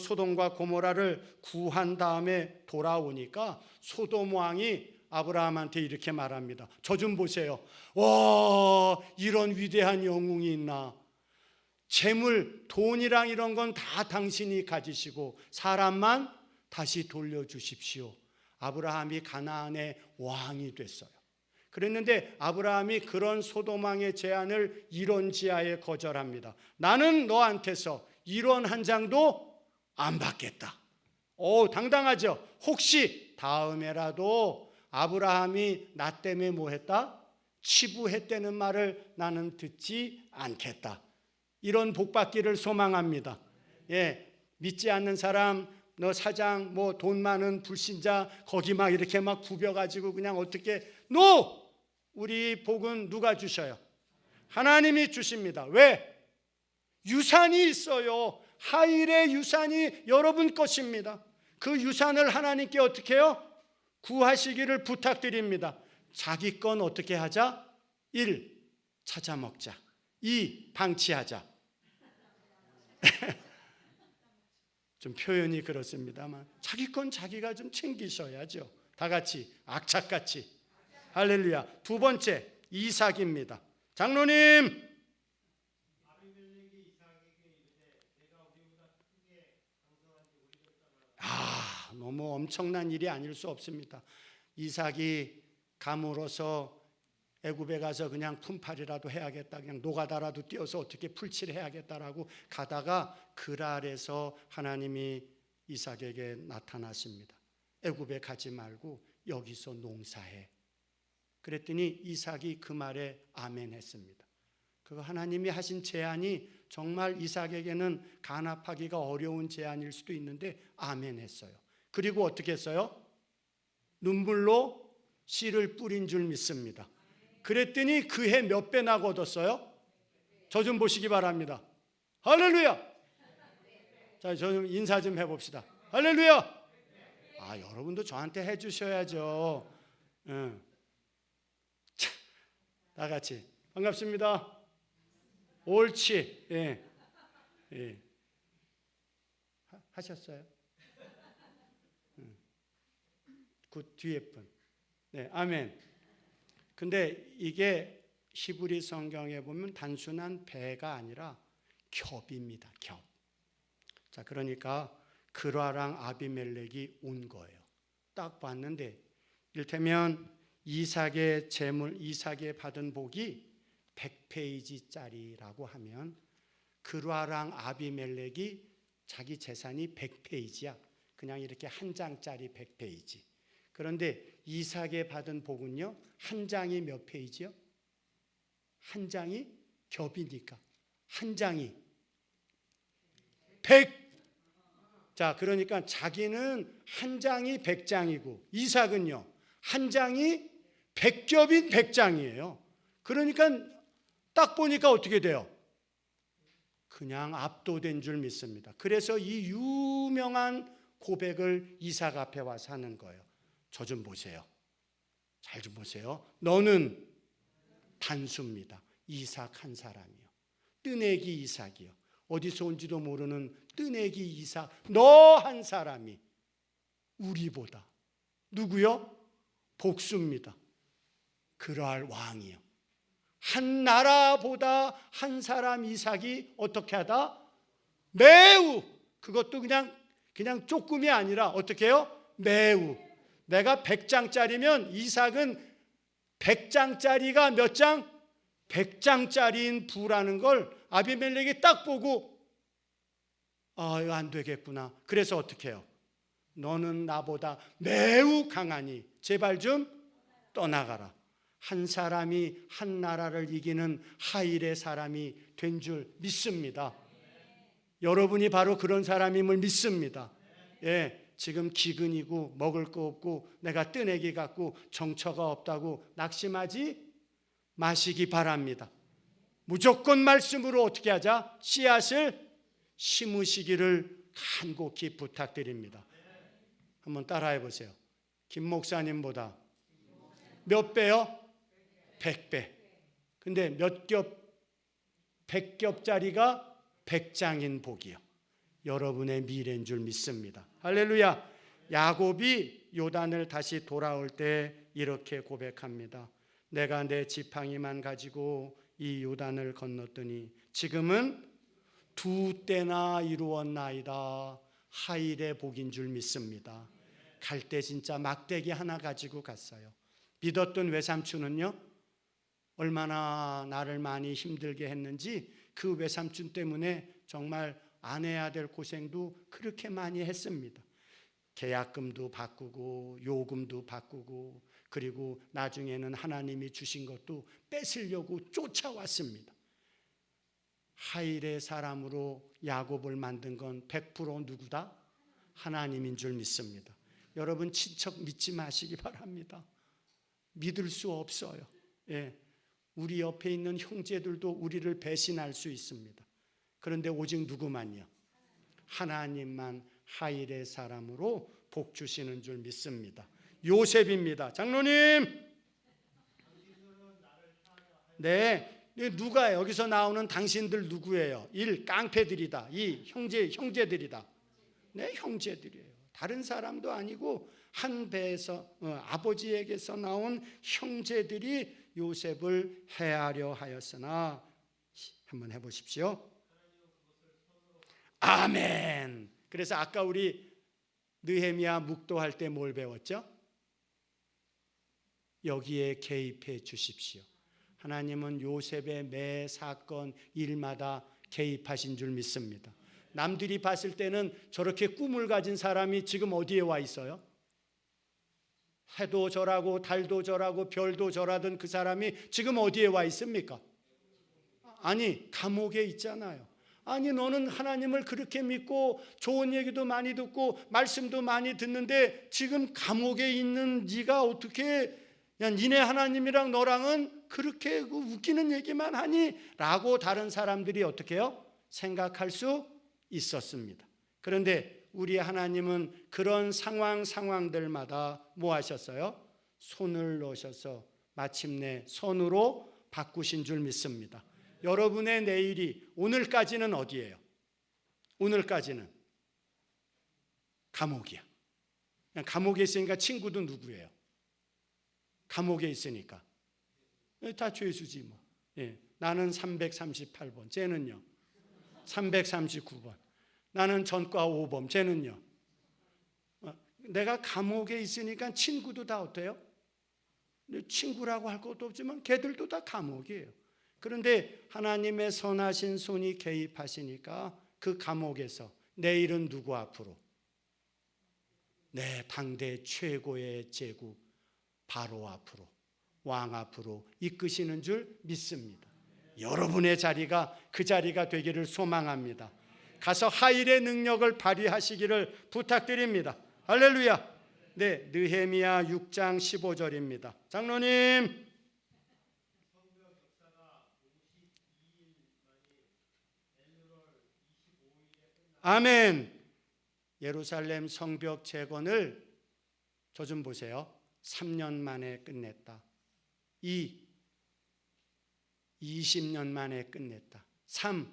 Speaker 1: 소돔과 고모라를 구한 다음에 돌아오니까 소돔 왕이 아브라함한테 이렇게 말합니다. 저 좀 보세요. 와, 이런 위대한 영웅이 있나. 재물, 돈이랑 이런 건 다 당신이 가지시고 사람만 다시 돌려주십시오. 아브라함이 가나안의 왕이 됐어요. 그랬는데 아브라함이 그런 소돔 왕의 제안을 이론지하에 거절합니다. 나는 너한테서 이론 한 장도 안 받겠다. 당당하죠. 혹시 다음에라도 아브라함이 나 때문에 뭐 했다? 치부했다는 말을 나는 듣지 않겠다. 이런 복받기를 소망합니다. 예, 믿지 않는 사람, 너 사장, 뭐 돈 많은 불신자, 거기 막 이렇게 막 굽여가지고 그냥 어떻게, 노! 우리 복은 누가 주셔요? 하나님이 주십니다. 왜? 유산이 있어요. 하일의 유산이 여러분 것입니다. 그 유산을 하나님께 어떻게 해요? 구하시기를 부탁드립니다. 자기 건 어떻게 하자? 1. 찾아 먹자. 2. 방치하자. 좀 표현이 그렇습니다만 자기 건 자기가 좀 챙기셔야죠. 다 같이 악착같이. 할렐루야. 두 번째, 이삭입니다. 장로님, 너무 엄청난 일이 아닐 수 없습니다. 이삭이 감으로서 애굽에 가서 그냥 품팔이라도 해야겠다, 그냥 노가다라도 뛰어서 어떻게 풀칠을 해야겠다라고 가다가 그랄에서 하나님이 이삭에게 나타나십니다. 애굽에 가지 말고 여기서 농사해. 그랬더니 이삭이 그 말에 아멘했습니다. 그 하나님이 하신 제안이 정말 이삭에게는 간합하기가 어려운 제안일 수도 있는데 아멘했어요. 그리고 어떻게 했어요? 눈물로 씨를 뿌린 줄 믿습니다. 그랬더니 그 해 몇 배나 거뒀어요? 저 좀 보시기 바랍니다. 할렐루야. 자, 저 좀 인사 좀 해봅시다. 할렐루야. 여러분도 저한테 해주셔야죠. 다 같이 반갑습니다. 옳지. 예. 하셨어요? 그 뒤에 분. 네, 아멘. 근데 이게 히브리 성경에 보면 단순한 배가 아니라 겹입니다. 겹. 자, 그러니까 그라랑 아비멜렉이 온 거예요. 딱 봤는데 이를테면 이삭의 재물, 이삭의 받은 복이 100페이지짜리라고 하면 그라랑 아비멜렉이 자기 재산이 100페이지야. 그냥 이렇게 한 장짜리 100페이지. 그런데 이삭의 받은 복은요, 한 장이 몇 페이지요? 한 장이 겹이니까 한 장이 100. 자, 그러니까 자기는 한 장이 100장이고 이삭은요 한 장이 100겹인 100장이에요. 그러니까 딱 보니까 어떻게 돼요? 그냥 압도된 줄 믿습니다. 그래서 이 유명한 고백을 이삭 앞에 와서 하는 거예요. 저 좀 보세요. 잘 좀 보세요. 너는 단수입니다. 이삭 한 사람이요. 뜨내기 이삭이요. 어디서 온지도 모르는 뜨내기 이삭, 너 한 사람이 우리보다 누구요? 복수입니다. 그러할 왕이요. 한 나라보다 한 사람 이삭이 어떻게 하다? 매우, 그것도 그냥 조금이 아니라 어떻게 해요? 매우. 내가 100장짜리면 이삭은 100장짜리가 몇 장? 100장짜리인 부라는 걸 아비멜렉이 딱 보고 이거 안 되겠구나. 그래서 어떻게 해요? 너는 나보다 매우 강하니 제발 좀 떠나가라. 한 사람이 한 나라를 이기는 하일의 사람이 된 줄 믿습니다. 여러분이 바로 그런 사람임을 믿습니다. 예, 지금 기근이고 먹을 거 없고 내가 뜨내기 같고 정처가 없다고 낙심하지 마시기 바랍니다. 무조건 말씀으로 어떻게 하자? 씨앗을 심으시기를 간곡히 부탁드립니다. 한번 따라해 보세요. 김 목사님보다 몇 배요? 100배. 근데 몇 겹? 100겹짜리가 100장인 복이요. 여러분의 미래인 줄 믿습니다. 할렐루야. 야곱이 요단을 다시 돌아올 때 이렇게 고백합니다. 내가 내 지팡이만 가지고 이 요단을 건넜더니 지금은 2때나 이루었나이다. 하일의 복인 줄 믿습니다. 갈 때 진짜 막대기 하나 가지고 갔어요. 믿었던 외삼촌은요, 얼마나 나를 많이 힘들게 했는지 그 외삼촌 때문에 정말 안 해야 될 고생도 그렇게 많이 했습니다. 계약금도 바꾸고 요금도 바꾸고 그리고 나중에는 하나님이 주신 것도 뺏으려고 쫓아왔습니다. 하일의 사람으로 야곱을 만든 건 100% 누구다? 하나님인 줄 믿습니다. 여러분 친척 믿지 마시기 바랍니다. 믿을 수 없어요. 예. 우리 옆에 있는 형제들도 우리를 배신할 수 있습니다. 그런데 오직 누구만요? 하나님만 하일의 사람으로 복 주시는 줄 믿습니다. 요셉입니다. 장로님. 네, 누가 여기서 나오는 당신들 누구예요? 1. 깡패들이다. 2. 형제들이다. 네, 형제들이에요. 다른 사람도 아니고 한 배에서 아버지에게서 나온 형제들이 요셉을 해하려 하였으나 한번 해보십시오. 아멘. 그래서 아까 우리 느헤미야 묵도할 때 뭘 배웠죠? 여기에 개입해 주십시오. 하나님은 요셉의 매 사건 일마다 개입하신 줄 믿습니다. 남들이 봤을 때는 저렇게 꿈을 가진 사람이 지금 어디에 와 있어요? 해도 절하고 달도 절하고 별도 절하던 그 사람이 지금 어디에 와 있습니까? 아니, 감옥에 있잖아요. 아니, 너는 하나님을 그렇게 믿고 좋은 얘기도 많이 듣고 말씀도 많이 듣는데 지금 감옥에 있는 네가 어떻게 야, 니네 하나님이랑 너랑은 그렇게 웃기는 얘기만 하니? 라고 다른 사람들이 어떻게 해요? 생각할 수 있었습니다. 그런데 우리 하나님은 그런 상황들마다 뭐 하셨어요? 손을 놓으셔서 마침내 선으로 바꾸신 줄 믿습니다. 여러분의 내일이 오늘까지는 어디예요? 오늘까지는 감옥이야. 그냥 감옥에 있으니까 친구도 누구예요? 감옥에 있으니까 다 죄수지 뭐. 예. 나는 338번, 쟤는요 339번. 나는 전과 5번, 쟤는요. 내가 감옥에 있으니까 친구도 다 어때요? 친구라고 할 것도 없지만 걔들도 다 감옥이에요. 그런데 하나님의 선하신 손이 개입하시니까 그 감옥에서 내일은 누구 앞으로? 내 당대 최고의 제국 바로 앞으로, 왕 앞으로 이끄시는 줄 믿습니다. 여러분의 자리가 그 자리가 되기를 소망합니다. 가서 하일의 능력을 발휘하시기를 부탁드립니다. 할렐루야. 네, 느헤미야 6장 15절입니다. 장로님. 아멘. 예루살렘 성벽 재건을 저 좀 보세요. 3년 만에 끝냈다. 2. 20년 만에 끝냈다. 3.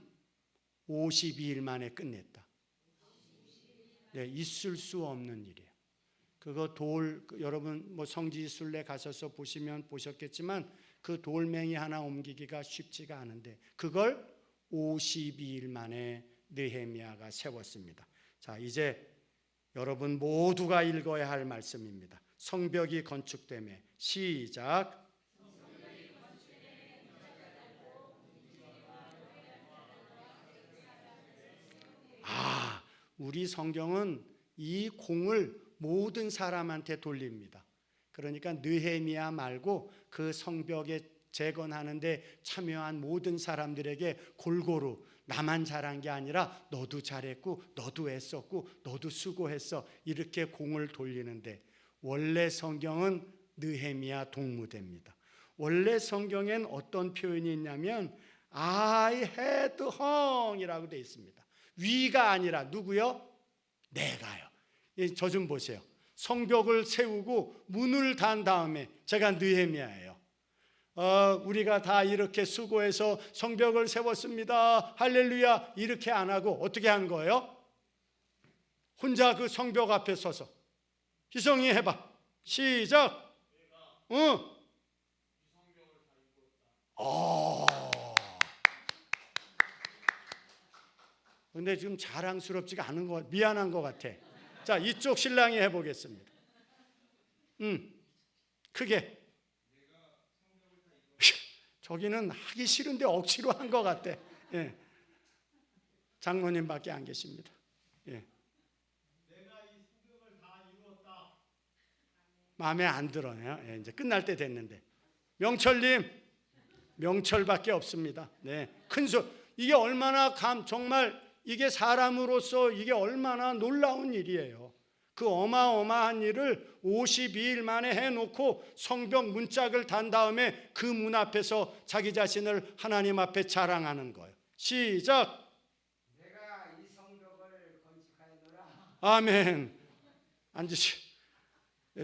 Speaker 1: 52일 만에 끝냈다. 네, 있을 수 없는 일이에요. 그거 여러분 뭐 성지순례 가셔서 보시면 보셨겠지만 그 돌멩이 하나 옮기기가 쉽지가 않은데 그걸 52일 만에 느헤미야가 세웠습니다. 자, 이제 여러분 모두가 읽어야 할 말씀입니다. 성벽이 건축됨에 시작. 우리 성경은 이 공을 모든 사람한테 돌립니다. 그러니까 느헤미야 말고 그 성벽에 재건하는데 참여한 모든 사람들에게 골고루 나만 잘한 게 아니라 너도 잘했고 너도 애썼고 너도 수고했어 이렇게 공을 돌리는데 원래 성경은 느헤미야 동무대입니다. 원래 성경엔 어떤 표현이 있냐면 I had hung 이라고 되어 있습니다. 위가 아니라 누구요? 내가요. 저 좀 보세요. 성벽을 세우고 문을 단 다음에 제가 느헤미야예요. 우리가 다 이렇게 수고해서 성벽을 세웠습니다. 할렐루야 이렇게 안 하고 어떻게 한 거예요? 혼자 그 성벽 앞에 서서 희성이 해봐. 시작. 근데 지금 자랑스럽지가 않은 것 같아. 미안한 것 같아. 자, 이쪽 신랑이 해보겠습니다. 크게. 저기는 하기 싫은데 억지로 한 것 같아. 예. 장로님밖에 안 계십니다. 예. 마음에 안 들어요. 예, 이제 끝날 때 됐는데. 명철님, 명철밖에 없습니다. 네, 큰 소. 이게 얼마나 정말 이게 사람으로서 이게 얼마나 놀라운 일이에요. 그 어마어마한 일을 52일 만에 해놓고 성벽 문짝을 단 다음에 그 문 앞에서 자기 자신을 하나님 앞에 자랑하는 거예요. 시작.
Speaker 2: 내가 이 성벽을 건축하였노라.
Speaker 1: 아멘. 앉으시.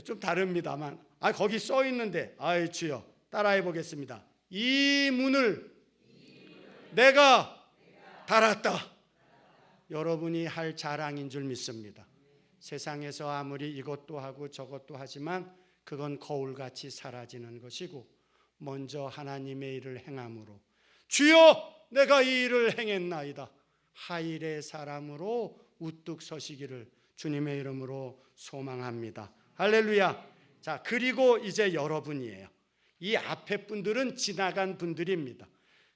Speaker 1: 좀 다릅니다만, 거기 써 있는데, 주여 따라해 보겠습니다. 이 문을 내가 달았다. 여러분이 할 자랑인 줄 믿습니다. 세상에서 아무리 이것도 하고 저것도 하지만 그건 거울같이 사라지는 것이고, 먼저 하나님의 일을 행함으로 주여 내가 이 일을 행했나이다 하일의 사람으로 우뚝 서시기를 주님의 이름으로 소망합니다. 할렐루야. 자, 그리고 이제 여러분이에요. 이 앞에 분들은 지나간 분들입니다.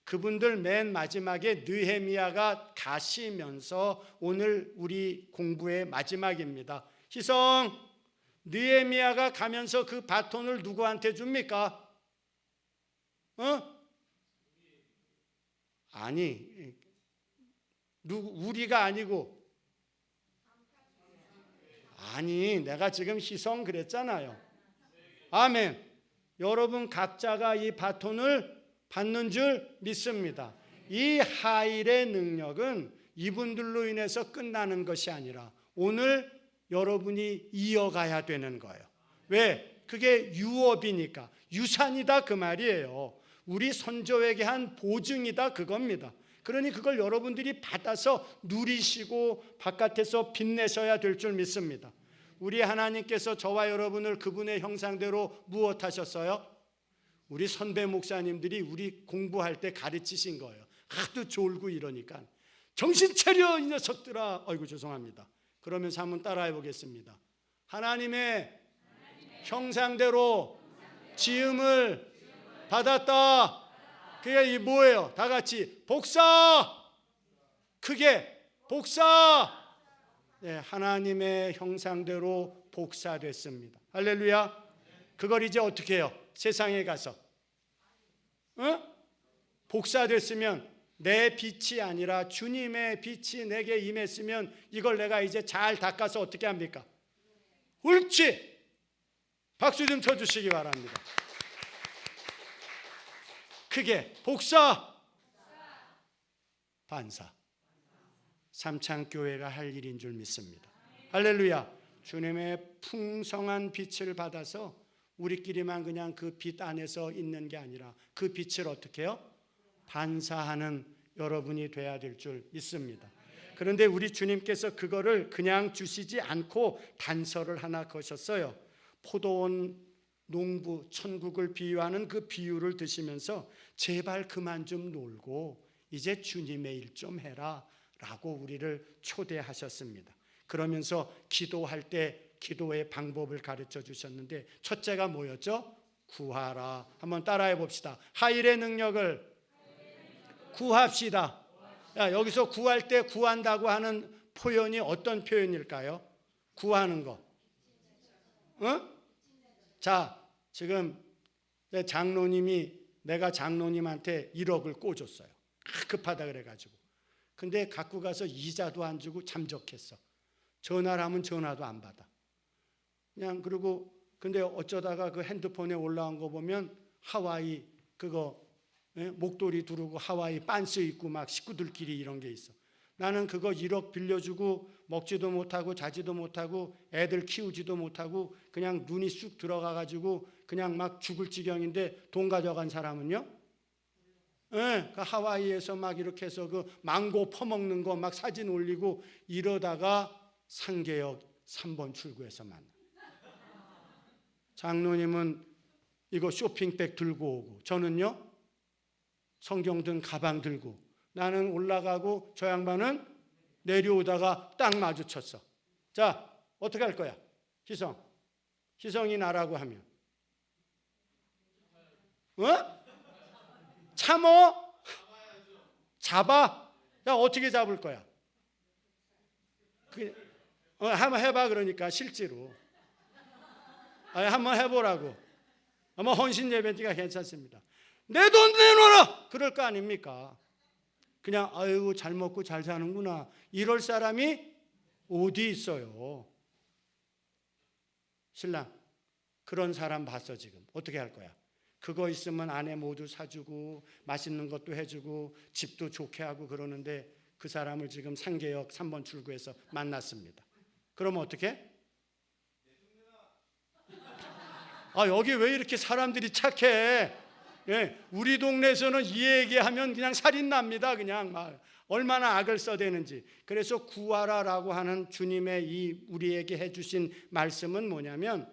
Speaker 1: 그분들 맨 마지막에 느헤미야가 가시면서 오늘 우리 공부의 마지막입니다. 희성, 느헤미야가 가면서 그 바톤을 누구한테 줍니까? 아니, 우리가 아니고, 아니, 내가 지금 희성 그랬잖아요. 아멘. 여러분 각자가 이 바톤을 받는 줄 믿습니다. 이 하일의 능력은 이분들로 인해서 끝나는 것이 아니라 오늘 여러분이 이어가야 되는 거예요. 왜? 그게 유업이니까, 유산이다 그 말이에요. 우리 선조에게 한 보증이다 그겁니다. 그러니 그걸 여러분들이 받아서 누리시고 바깥에서 빛내셔야 될 줄 믿습니다. 우리 하나님께서 저와 여러분을 그분의 형상대로 무엇하셨어요? 우리 선배 목사님들이 우리 공부할 때 가르치신 거예요. 하도 졸고 이러니까 정신 차려 이 녀석들아. 아이고 죄송합니다. 그러면서 한번 따라해 보겠습니다. 하나님의 형상대로 지음을 받았다. 그게 뭐예요? 다 같이 복사. 크게 복사. 네, 하나님의 형상대로 복사됐습니다. 할렐루야. 그걸 이제 어떻게 해요? 세상에 가서 복사됐으면 내 빛이 아니라 주님의 빛이 내게 임했으면 이걸 내가 이제 잘 닦아서 어떻게 합니까? 옳지. 박수 좀 쳐주시기 바랍니다. 크게 복사. 반사. 삼창교회가 할 일인 줄 믿습니다. 할렐루야. 주님의 풍성한 빛을 받아서 우리끼리만 그냥 그 빛 안에서 있는 게 아니라 그 빛을 어떻게 해요? 반사하는 여러분이 돼야 될 줄 믿습니다. 그런데 우리 주님께서 그거를 그냥 주시지 않고 단서를 하나 거셨어요. 포도원 농부 천국을 비유하는 그 비유를 드시면서 제발 그만 좀 놀고 이제 주님의 일 좀 해라 라고 우리를 초대하셨습니다. 그러면서 기도할 때 기도의 방법을 가르쳐 주셨는데 첫째가 뭐였죠? 구하라. 한번 따라해 봅시다. 하일의 능력을 구합시다. 야, 여기서 구할 때 구한다고 하는 표현이 어떤 표현일까요? 구하는 거. 자, 지금 장로님이 내가 장로님한테 1억을 꿔줬어요. 급하다 그래가지고. 근데 갖고 가서 이자도 안 주고 잠적했어. 전화를 하면 전화도 안 받아. 그냥 그리고 근데 어쩌다가 그 핸드폰에 올라온 거 보면 하와이 그거 목도리 두르고 하와이 빤스 입고 막 식구들끼리 이런 게 있어. 나는 그거 1억 빌려주고 먹지도 못하고 자지도 못하고 애들 키우지도 못하고 그냥 눈이 쑥 들어가가지고 그냥 막 죽을 지경인데 돈 가져간 사람은요? 그 하와이에서 막 이렇게 해서 그 망고 퍼먹는 거 막 사진 올리고 이러다가 상계역 3번 출구에서 만나. 장로님은 이거 쇼핑백 들고 오고 저는요 성경 든 가방 들고 나는 올라가고 저 양반은 내려오다가 딱 마주쳤어. 자, 어떻게 할 거야? 희성이 나라고 하면 참어? 잡아? 야, 어떻게 잡을 거야? 한번 해봐. 그러니까 실제로 한번 해보라고. 한번 헌신 예배니까 괜찮습니다. 내 돈 내놔라. 그럴 거 아닙니까? 그냥 아이고 잘 먹고 잘 사는구나. 이럴 사람이 어디 있어요? 신랑 그런 사람 봤어 지금. 어떻게 할 거야? 그거 있으면 아내 모두 사주고 맛있는 것도 해주고 집도 좋게 하고 그러는데 그 사람을 지금 상계역 3번 출구에서 만났습니다. 그러면 어떻게? 여기 왜 이렇게 사람들이 착해? 예, 우리 동네에서는 이 얘기하면 그냥 살인 납니다. 그냥 막 얼마나 악을 써대는지. 그래서 구하라라고 하는 주님의 이 우리에게 해주신 말씀은 뭐냐면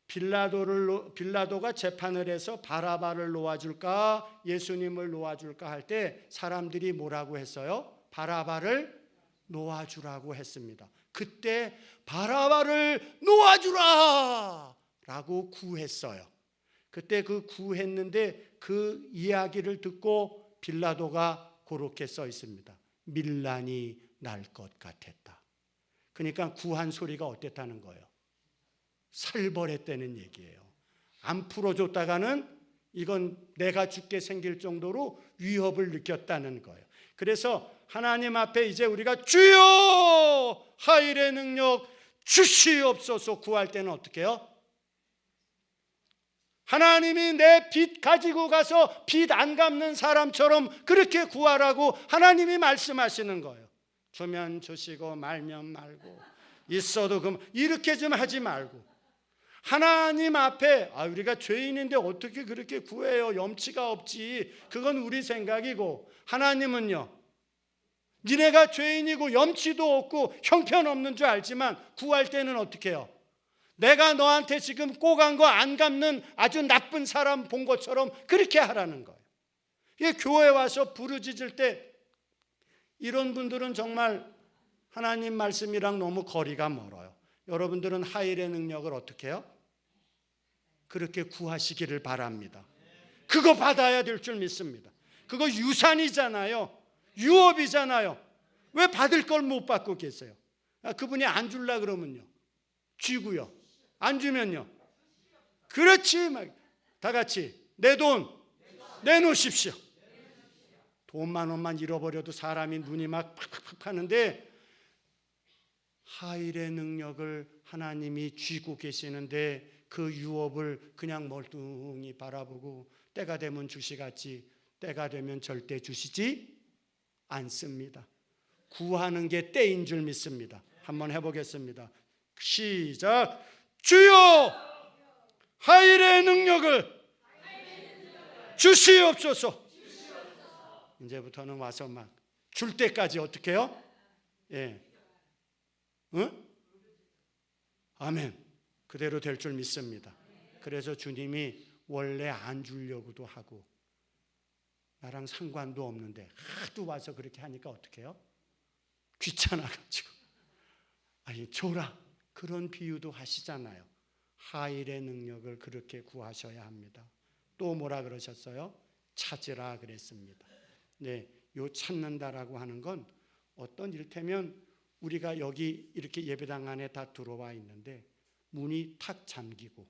Speaker 1: 빌라도가 재판을 해서 바라바를 놓아줄까 예수님을 놓아줄까 할 때 사람들이 뭐라고 했어요? 바라바를 놓아주라고 했습니다. 그때 바라바를 놓아주라 라고 구했어요. 그때 그 구했는데 그 이야기를 듣고 빌라도가 그렇게 써 있습니다. 밀란이 날 것 같았다. 그러니까 구한 소리가 어땠다는 거예요? 살벌했다는 얘기예요. 안 풀어줬다가는 이건 내가 죽게 생길 정도로 위협을 느꼈다는 거예요. 그래서 하나님 앞에 이제 우리가 주여 하일의 능력 주시옵소서 구할 때는 어떻게 해요? 하나님이 내 빚 가지고 가서 빚 안 갚는 사람처럼 그렇게 구하라고 하나님이 말씀하시는 거예요. 주면 주시고 말면 말고 있어도 이렇게 좀 하지 말고 하나님 앞에 우리가 죄인인데 어떻게 그렇게 구해요? 염치가 없지. 그건 우리 생각이고 하나님은요. 니네가 죄인이고 염치도 없고 형편없는 줄 알지만 구할 때는 어떻게 해요? 내가 너한테 지금 꼬간 거 안 갚는 아주 나쁜 사람 본 것처럼 그렇게 하라는 거예요. 이게 교회 와서 부르짖을 때 이런 분들은 정말 하나님 말씀이랑 너무 거리가 멀어요. 여러분들은 하일의 능력을 어떻게 해요? 그렇게 구하시기를 바랍니다. 그거 받아야 될 줄 믿습니다. 그거 유산이잖아요. 유업이잖아요. 왜 받을 걸 못 받고 계세요? 그분이 안 줄라 그러면요. 쥐고요. 안 주면요. 그렇지. 다 같이 내 돈 내놓으십시오. 돈만 원만 잃어버려도 사람이 눈이 막 팍팍팍 하는데 하일의 능력을 하나님이 쥐고 계시는데 그 유업을 그냥 멀뚱히 바라보고 때가 되면 주시겠지 때가 되면 절대 주시지 않습니다. 구하는 게 때인 줄 믿습니다. 한번 해보겠습니다. 시작. 주여 하일의 능력을 주시옵소서. 이제부터는 와서 막 줄 때까지 어떻게 해요? 예. 응? 아멘. 그대로 될 줄 믿습니다. 그래서 주님이 원래 안 주려고도 하고 나랑 상관도 없는데 하도 와서 그렇게 하니까 어떻게 해요? 귀찮아가지고 줘라. 그런 비유도 하시잖아요. 하일의 능력을 그렇게 구하셔야 합니다. 또 뭐라 그러셨어요? 찾으라 그랬습니다. 네, 요 찾는다라고 하는 건 어떤 이를테면 우리가 여기 이렇게 예배당 안에 다 들어와 있는데 문이 탁 잠기고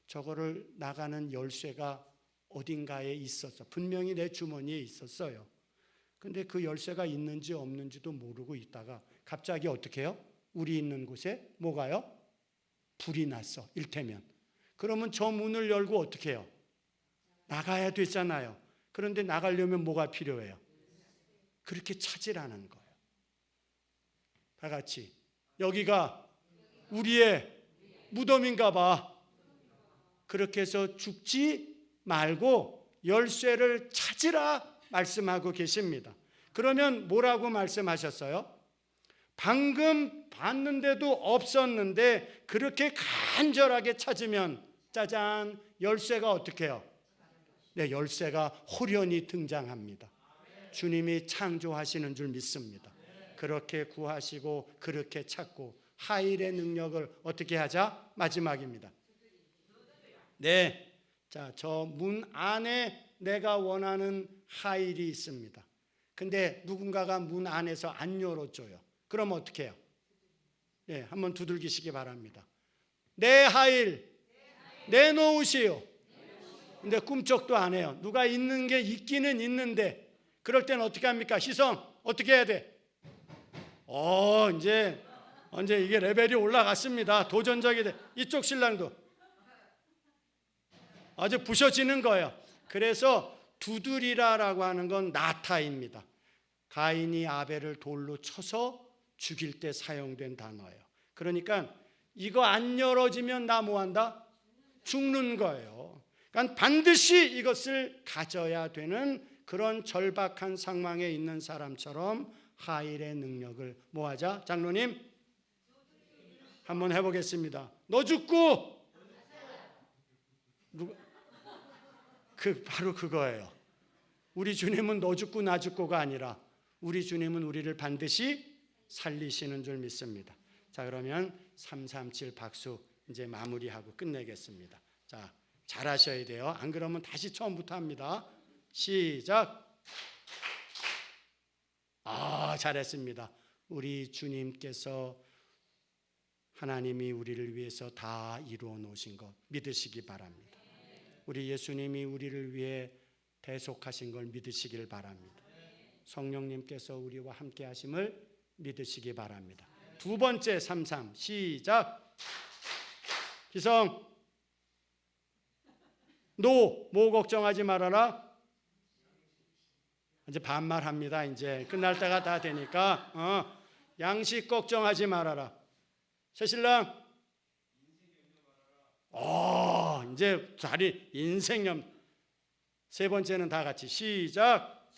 Speaker 1: 저거를 나가는 열쇠가 어딘가에 있었어. 분명히 내 주머니에 있었어요. 근데 그 열쇠가 있는지 없는지도 모르고 있다가 갑자기 어떻게 해요? 우리 있는 곳에 뭐가요? 불이 났어. 일테면. 그러면 저 문을 열고 어떻게 해요? 나가야 되잖아요. 그런데 나가려면 뭐가 필요해요? 그렇게 찾으라는 거예요. 다 같이 여기가 우리의 무덤인가 봐. 그렇게 해서 죽지 말고 열쇠를 찾으라 말씀하고 계십니다. 그러면 뭐라고 말씀하셨어요? 방금 봤는데도 없었는데 그렇게 간절하게 찾으면 짜잔 열쇠가 어떻게 해요? 네, 열쇠가 호련히 등장합니다. 주님이 창조하시는 줄 믿습니다. 그렇게 구하시고 그렇게 찾고 하일의 능력을 어떻게 하자? 마지막입니다. 네, 자, 저 문 안에 내가 원하는 하일이 있습니다. 근데 누군가가 문 안에서 안 열어줘요. 그럼 어떻게 해요? 네, 한번 두들기시기 바랍니다. 내 하일 내놓으시오. 근데 꿈쩍도 안 해요. 누가 있는 게 있기는 있는데 그럴 때는 어떻게 합니까? 희성 어떻게 해야 돼? 이제 이게 레벨이 올라갔습니다. 도전적이 돼. 이쪽 신랑도 아주 부셔지는 거예요. 그래서 두드리라라고 하는 건 나타입니다. 가인이 아벨을 돌로 쳐서 죽일 때 사용된 단어예요. 그러니까 이거 안 열어지면 나 뭐한다? 죽는 거예요. 그러니까 반드시 이것을 가져야 되는 그런 절박한 상황에 있는 사람처럼 하일의 능력을 뭐하자? 장로님 한번 해보겠습니다. 너 죽고 바로 그거예요. 우리 주님은 너 죽고 나 죽고가 아니라 우리 주님은 우리를 반드시 살리시는 줄 믿습니다. 자, 그러면 337 박수 이제 마무리하고 끝내겠습니다. 자, 잘하셔야 돼요. 안 그러면 다시 처음부터 합니다. 시작. 잘했습니다. 우리 주님께서 하나님이 우리를 위해서 다 이루어 놓으신 것 믿으시기 바랍니다. 우리 예수님이 우리를 위해 대속하신 걸 믿으시길 바랍니다. 성령님께서 우리와 함께 하심을 믿으시기 바랍니다. 두 번째 33 시작. 기성 뭐 걱정하지 말아라. 이제 반말합니다. 이제 끝날 때가 다 되니까 양식 걱정하지 말아라. 새신랑 이제 다리 인생염. 세 번째는 다 같이 시작.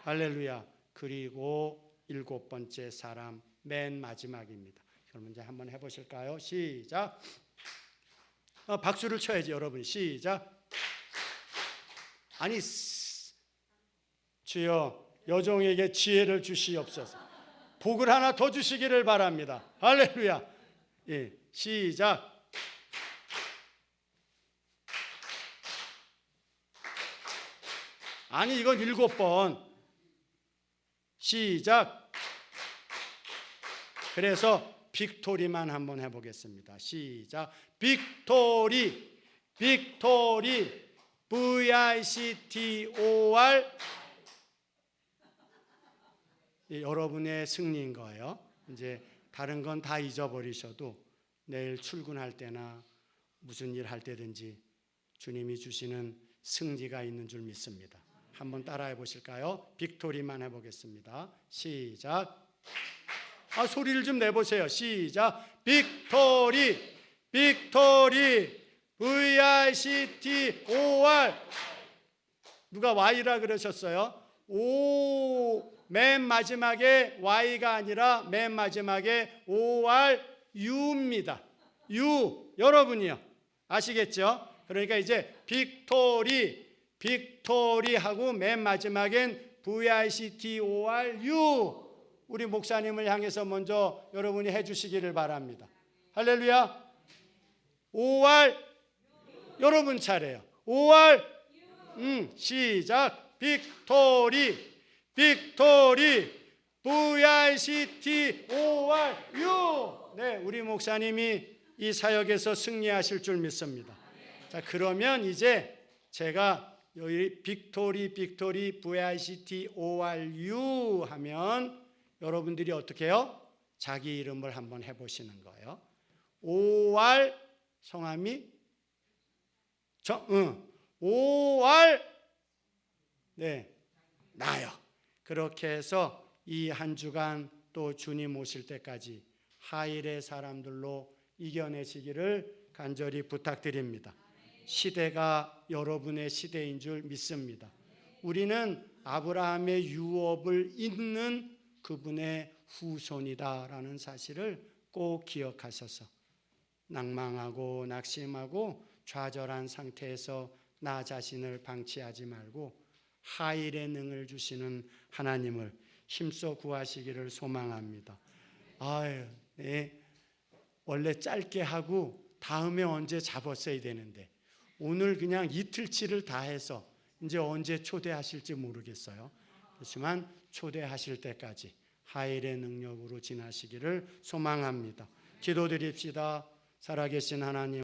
Speaker 1: 할렐루야. 그리고 일곱 번째 사람 맨 마지막입니다. 그럼 이제 한번 해보실까요? 시작. 박수를 쳐야지 여러분. 시작. 아니 주여 여종에게 지혜를 주시옵소서. 복을 하나 더 주시기를 바랍니다. 할렐루야. 예, 시작. 아니 이건 7번. 시작. 그래서 빅토리만 한번 해보겠습니다. 시작. 빅토리 VICTOR. 여러분의 승리인 거예요. 이제 다른 건 다 잊어버리셔도 내일 출근할 때나 무슨 일 할 때든지 주님이 주시는 승리가 있는 줄 믿습니다. 한번 따라해 보실까요? 빅토리만 해보겠습니다. 시작. 소리를 좀 내보세요. 시작. 빅토리 VICTOR. 누가 Y라 그러셨어요? 맨 마지막에 Y가 아니라 맨 마지막에 ORU입니다. U 여러분이요. 아시겠죠? 그러니까 이제 빅토리하고 맨 마지막엔 VICTORU. 우리 목사님을 향해서 먼저 여러분이 해주시기를 바랍니다. 할렐루야. OR 여러분 차례요. OR 시작. 빅토리 VICTORU. 네, 우리 목사님이 이 사역에서 승리하실 줄 믿습니다. 자, 그러면 이제 제가 여기 빅토리 VICTORU 하면 여러분들이 어떻게 해요? 자기 이름을 한번 해보시는 거예요. OR 성함이 OR 네, 나요. 그렇게 해서 이 한 주간 또 주님 오실 때까지 하일의 사람들로 이겨내시기를 간절히 부탁드립니다. 시대가 여러분의 시대인 줄 믿습니다. 우리는 아브라함의 유업을 잇는 그분의 후손이다라는 사실을 꼭 기억하셔서 낭망하고 낙심하고 좌절한 상태에서 나 자신을 방치하지 말고 하일의 능을 주시는 하나님을 힘써 구하시기를 소망합니다. 네. 원래 짧게 하고 다음에 언제 잡았어야 되는데 오늘 그냥 이틀치를 다 해서 이제 언제 초대하실지 모르겠어요. 그렇지만 초대하실 때까지 하일의 능력으로 지나시기를 소망합니다. 기도드립시다. 살아계신 하나님.